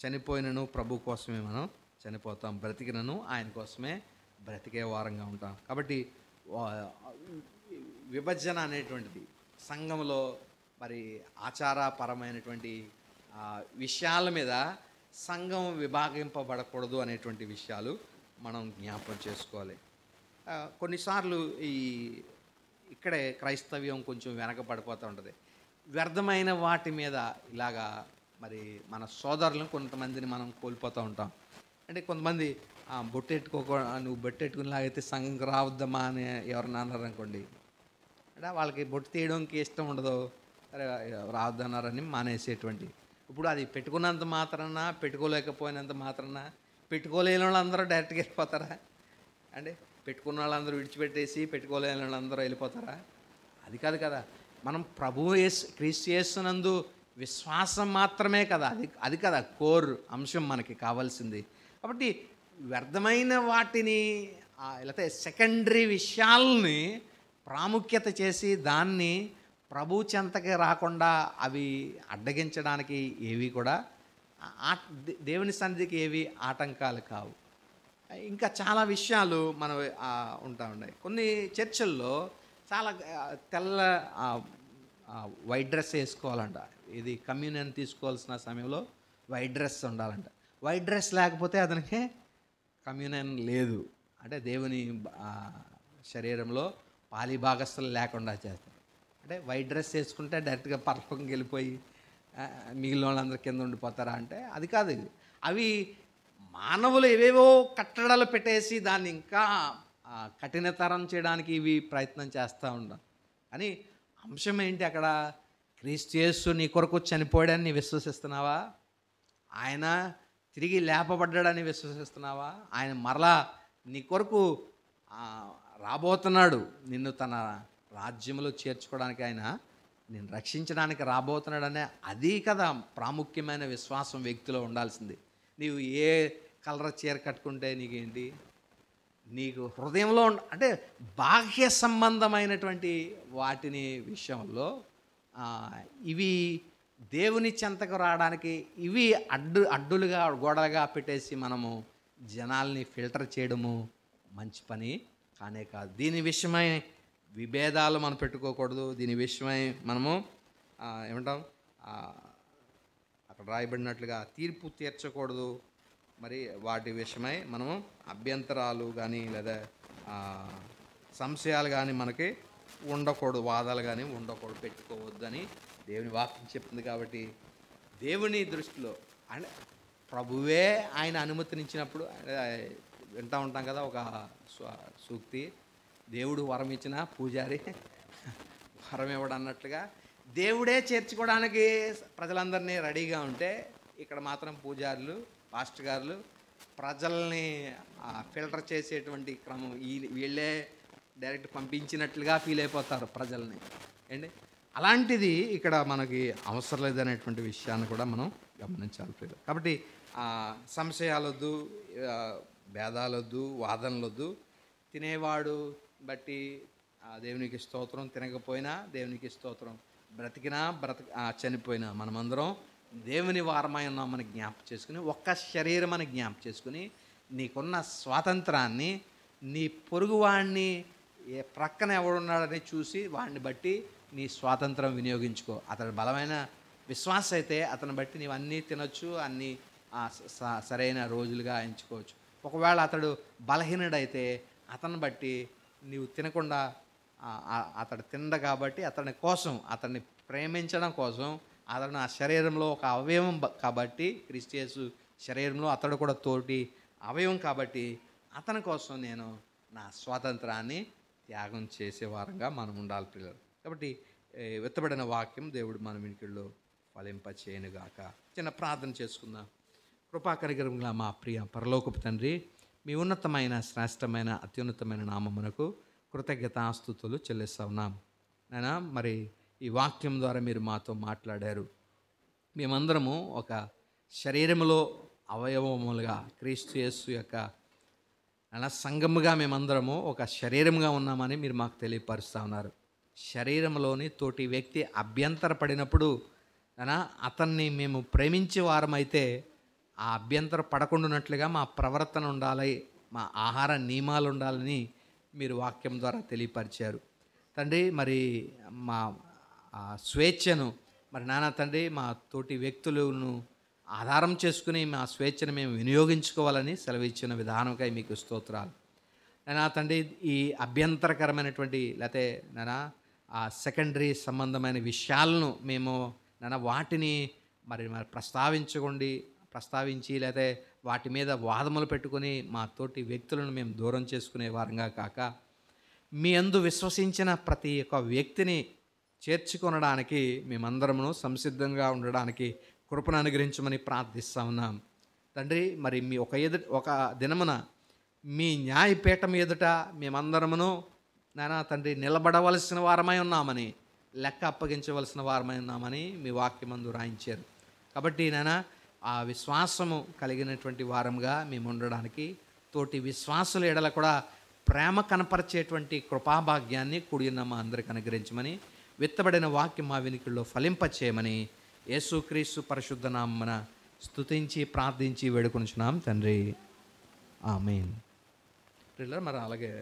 చనిపోయినను ప్రభు కోసమే మనం చనిపోతాం, బ్రతికినను ఆయన కోసమే బ్రతికే వారంగా ఉంటాం. కాబట్టి విభజన అనేటువంటిది సంఘంలో మరి ఆచారపరమైనటువంటి విషయాల మీద సంఘం విభాగింపబడకూడదు అనేటువంటి విషయాలు మనం జ్ఞాపకం చేసుకోవాలి. కొన్నిసార్లు ఇక్కడే క్రైస్తవ్యం కొంచెం వెనకబడిపోతూ ఉంటుంది. వ్యర్థమైన వాటి మీద ఇలాగా మరి మన సోదరులను కొంతమందిని మనం కోల్పోతూ ఉంటాం. అంటే కొంతమంది నువ్వు బొట్టెట్టుకునేలాగైతే సంఘంకి రావద్దమ్మా అని ఎవరన్నా అన్నారనుకోండి, అంటే వాళ్ళకి బొట్టు తీయడానికి ఇష్టం ఉండదు, సరే రావద్దన్నారని మానేసేటువంటి. ఇప్పుడు అది పెట్టుకున్నంత మాత్రాన, పెట్టుకోలేకపోయినంత మాత్రాన, పెట్టుకోలేని వాళ్ళందరూ డైరెక్ట్గా వెళ్ళిపోతారా? అంటే పెట్టుకున్న వాళ్ళందరూ విడిచిపెట్టేసి పెట్టుకోలేని వాళ్ళందరూ వెళ్ళిపోతారా? అది కాదు కదా. మనం క్రీస్తు యేసునందు విశ్వాసం మాత్రమే కదా, అది కదా కోర్ అంశం మనకి కావాల్సింది. కాబట్టి వ్యర్థమైన వాటిని లేకపోతే సెకండరీ విషయాల్ని ప్రాముఖ్యత చేసి దాన్ని ప్రభు చెంతకి రాకుండా అవి అడ్డగించడానికి ఏవి కూడా దేవుని సన్నిధికి ఏవి ఆటంకాలు కావు. ఇంకా చాలా విషయాలు మనం ఉంటా ఉన్నాయి. కొన్ని చర్చల్లో చాలా తెల్ల వైట్ డ్రెస్ వేసుకోవాలంట. ఇది కమ్యూనియన్ తీసుకోవాల్సిన సమయంలో వైట్ డ్రెస్ ఉండాలంట. వైట్ డ్రెస్ లేకపోతే అతనికి కమ్యూనియన్ లేదు, అంటే దేవుని శరీరంలో పాలి భాగస్థులు లేకుండా చేస్తారు. అంటే వైట్ డ్రెస్ వేసుకుంటే డైరెక్ట్గా పరలోకంకి వెళ్ళిపోయి మిగిలిన వాళ్ళందరూ కింద ఉండిపోతారా అంటే అది కాదు. అవి మానవులు ఏవేవో కట్టడాలు పెట్టేసి దాన్ని ఇంకా కఠినతరం చేయడానికి ఇవి ప్రయత్నం చేస్తూ ఉంటాం. కానీ అంశం ఏంటి అక్కడ? క్రీస్తు యేసు నీ కొరకు చనిపోయాడని నీ విశ్వసిస్తున్నావా? ఆయన తిరిగి లేపబడ్డాడని విశ్వసిస్తున్నావా? ఆయన మరలా నీ కొరకు రాబోతున్నాడు, నిన్ను తన రాజ్యంలో చేర్చుకోవడానికి, ఆయన నేను రక్షించడానికి రాబోతున్నాడనే అది కదా ప్రాముఖ్యమైన విశ్వాసం వ్యక్తిలో ఉండాల్సింది. నీవు ఏ కలర్ చీర కట్టుకుంటే నీకేంటి? నీకు హృదయంలో అంటే బాహ్య సంబంధమైనటువంటి వాటిని విషయంలో ఇవి దేవుని చెంతకు రావడానికి ఇవి అడ్డులుగా గోడలుగా పెట్టేసి మనము జనాల్ని ఫిల్టర్ చేయడము మంచి పని కానే కాదు. దీని విషయమై విభేదాలు మనం పెట్టుకోకూడదు. దీని విషయమై మనము ఏమంటాం, అక్కడ రాయబడినట్లుగా తీర్పు తీర్చకూడదు. మరి వాటి విషయమై మనము అభ్యంతరాలు కానీ లేదా సంశయాలు కానీ మనకి ఉండకూడదు, వాదాలు కానీ ఉండకూడదు, పెట్టుకోవద్దని దేవుని వాక్యం చెప్తుంది. కాబట్టి దేవుని దృష్టిలో అంటే ప్రభువే ఆయన అనుమతినిచ్చినప్పుడు వింటూ ఉంటాం కదా ఒక సూక్తి, దేవుడు వరం ఇచ్చిన పూజారి వరం ఇవ్వడం అన్నట్లుగా దేవుడే చేర్చుకోవడానికి ప్రజలందరినీ రెడీగా ఉంటే ఇక్కడ మాత్రం పూజారులు పాస్టర్ గారులు ప్రజల్ని ఫిల్టర్ చేసేటువంటి క్రమం వీళ్ళే డైరెక్ట్ పంపించినట్లుగా ఫీల్ అయిపోతారు ప్రజల్ని అండి. అలాంటిది ఇక్కడ మనకి అవసరం లేదనేటువంటి విషయాన్ని కూడా మనం గమనించాలి. కాబట్టి సంశయాలొద్దు, భేదాలొద్దు, వాదనలొద్దు. తినేవాడు బట్టి దేవునికి స్తోత్రం, తినకపోయినా దేవునికి స్తోత్రం, బ్రతికినా చనిపోయినా మనమందరం దేవుని వారమై ఉన్నామని జ్ఞాపకం చేసుకుని, ఒక్క శరీరం అని జ్ఞాపకం చేసుకుని, నీకున్న స్వాతంత్రాన్ని నీ పొరుగువాడిని ప్రక్కన ఎవడున్నాడని చూసి వాడిని బట్టి నీ స్వాతంత్రం వినియోగించుకో. అతడు బలమైన విశ్వాస అయితే అతను బట్టి నీవు అన్నీ తినొచ్చు, అన్నీ సరైన రోజులుగా ఎంచుకోవచ్చు. ఒకవేళ అతడు బలహీనుడైతే అతన్ని బట్టి నీవు తినకుండా, అతడు తిండ కాబట్టి అతని కోసం, అతన్ని ప్రేమించడం కోసం, అతను ఆ శరీరంలో ఒక అవయవం కాబట్టి, క్రీస్తు యేసు శరీరంలో అతడు కూడా తోటి అవయవం కాబట్టి అతని కోసం నేను నా స్వాతంత్రాన్ని త్యాగం చేసే వారంగా మనం ఉండాలి పిల్లలు. కాబట్టి వెత్తబడిన వాక్యం దేవుడు మన వినికిడిలో ఫలింపచేయనుగాక. చిన్న ప్రార్థన చేసుకుందాం. కృపాకరగరంగా మా ప్రియ పరలోకపు తండ్రి, మీ ఉన్నతమైన శ్రేష్టమైన అత్యున్నతమైన నామమునకు కృతజ్ఞతాస్తుతులు చెల్లిస్తా ఉన్నాం. నాయనా, మరి ఈ వాక్యం ద్వారా మీరు మాతో మాట్లాడారు. మేమందరము ఒక శరీరములో అవయవములుగా క్రీస్తు యేసు యొక్క సంఘముగా మేమందరము ఒక శరీరముగా ఉన్నామని మీరు మాకు తెలియపరుస్తూ ఉన్నారు. శరీరంలోని తోటి వ్యక్తి అభ్యంతరపడినప్పుడు అతన్ని మేము ప్రేమించే వారమైతే ఆ అభ్యంతర పడకుండానట్లుగా మా ప్రవర్తన ఉండాలి, మా ఆహార నియమాలు ఉండాలని మీరు వాక్యం ద్వారా తెలియపరిచారు తండ్రి. మరి మా స్వేచ్ఛను మరి నాన్న తండ్రి, మా తోటి వ్యక్తులను ఆధారం చేసుకుని మా స్వేచ్ఛను మేము వినియోగించుకోవాలని సెలవిచ్చిన విధానంకై మీకు స్తోత్రాలు. నానా తండ్రి, ఈ అభ్యంతరకరమైనటువంటి లేకపోతే నానా ఆ సెకండరీ సంబంధమైన విషయాలను మేము వాటిని మరి ప్రస్తావించి లేకపోతే వాటి మీద వాదములు పెట్టుకొని మా తోటి వ్యక్తులను మేము దూరం చేసుకునే వారంగా కాక, మీ యందు విశ్వసించిన ప్రతి ఒక్క వ్యక్తిని చేర్చుకొనడానికి మేమందరము సంసిద్ధంగా ఉండడానికి కృపను అనుగ్రహించమని ప్రార్థిస్తూ ఉన్నాం తండ్రి. మరి మీ ఒక దినమున మీ న్యాయపీఠం ఎదుట మేమందరమును నానా తండ్రి నిలబడవలసిన వారమై ఉన్నామని, లెక్క అప్పగించవలసిన వారమై ఉన్నామని మీ వాక్యమందు రాయించారు. కాబట్టి నానా ఆ విశ్వాసము కలిగినటువంటి వారంగా మేము ఉండడానికి, తోటి విశ్వాసుల ఎడల కూడా ప్రేమ కనపరిచేటువంటి కృపాభాగ్యాన్ని కూడి ఉన్న మా అందరికి అనుగ్రహించమని, విత్తబడిన వాక్యం మా వినికిడిలో ఫలింపచేయమని యేసుక్రీస్తు పరిశుద్ధ నామమున స్తుతించి ప్రార్థించి వేడుకొనుచున్నాం తండ్రి. ఆమేన్. మరి అలాగే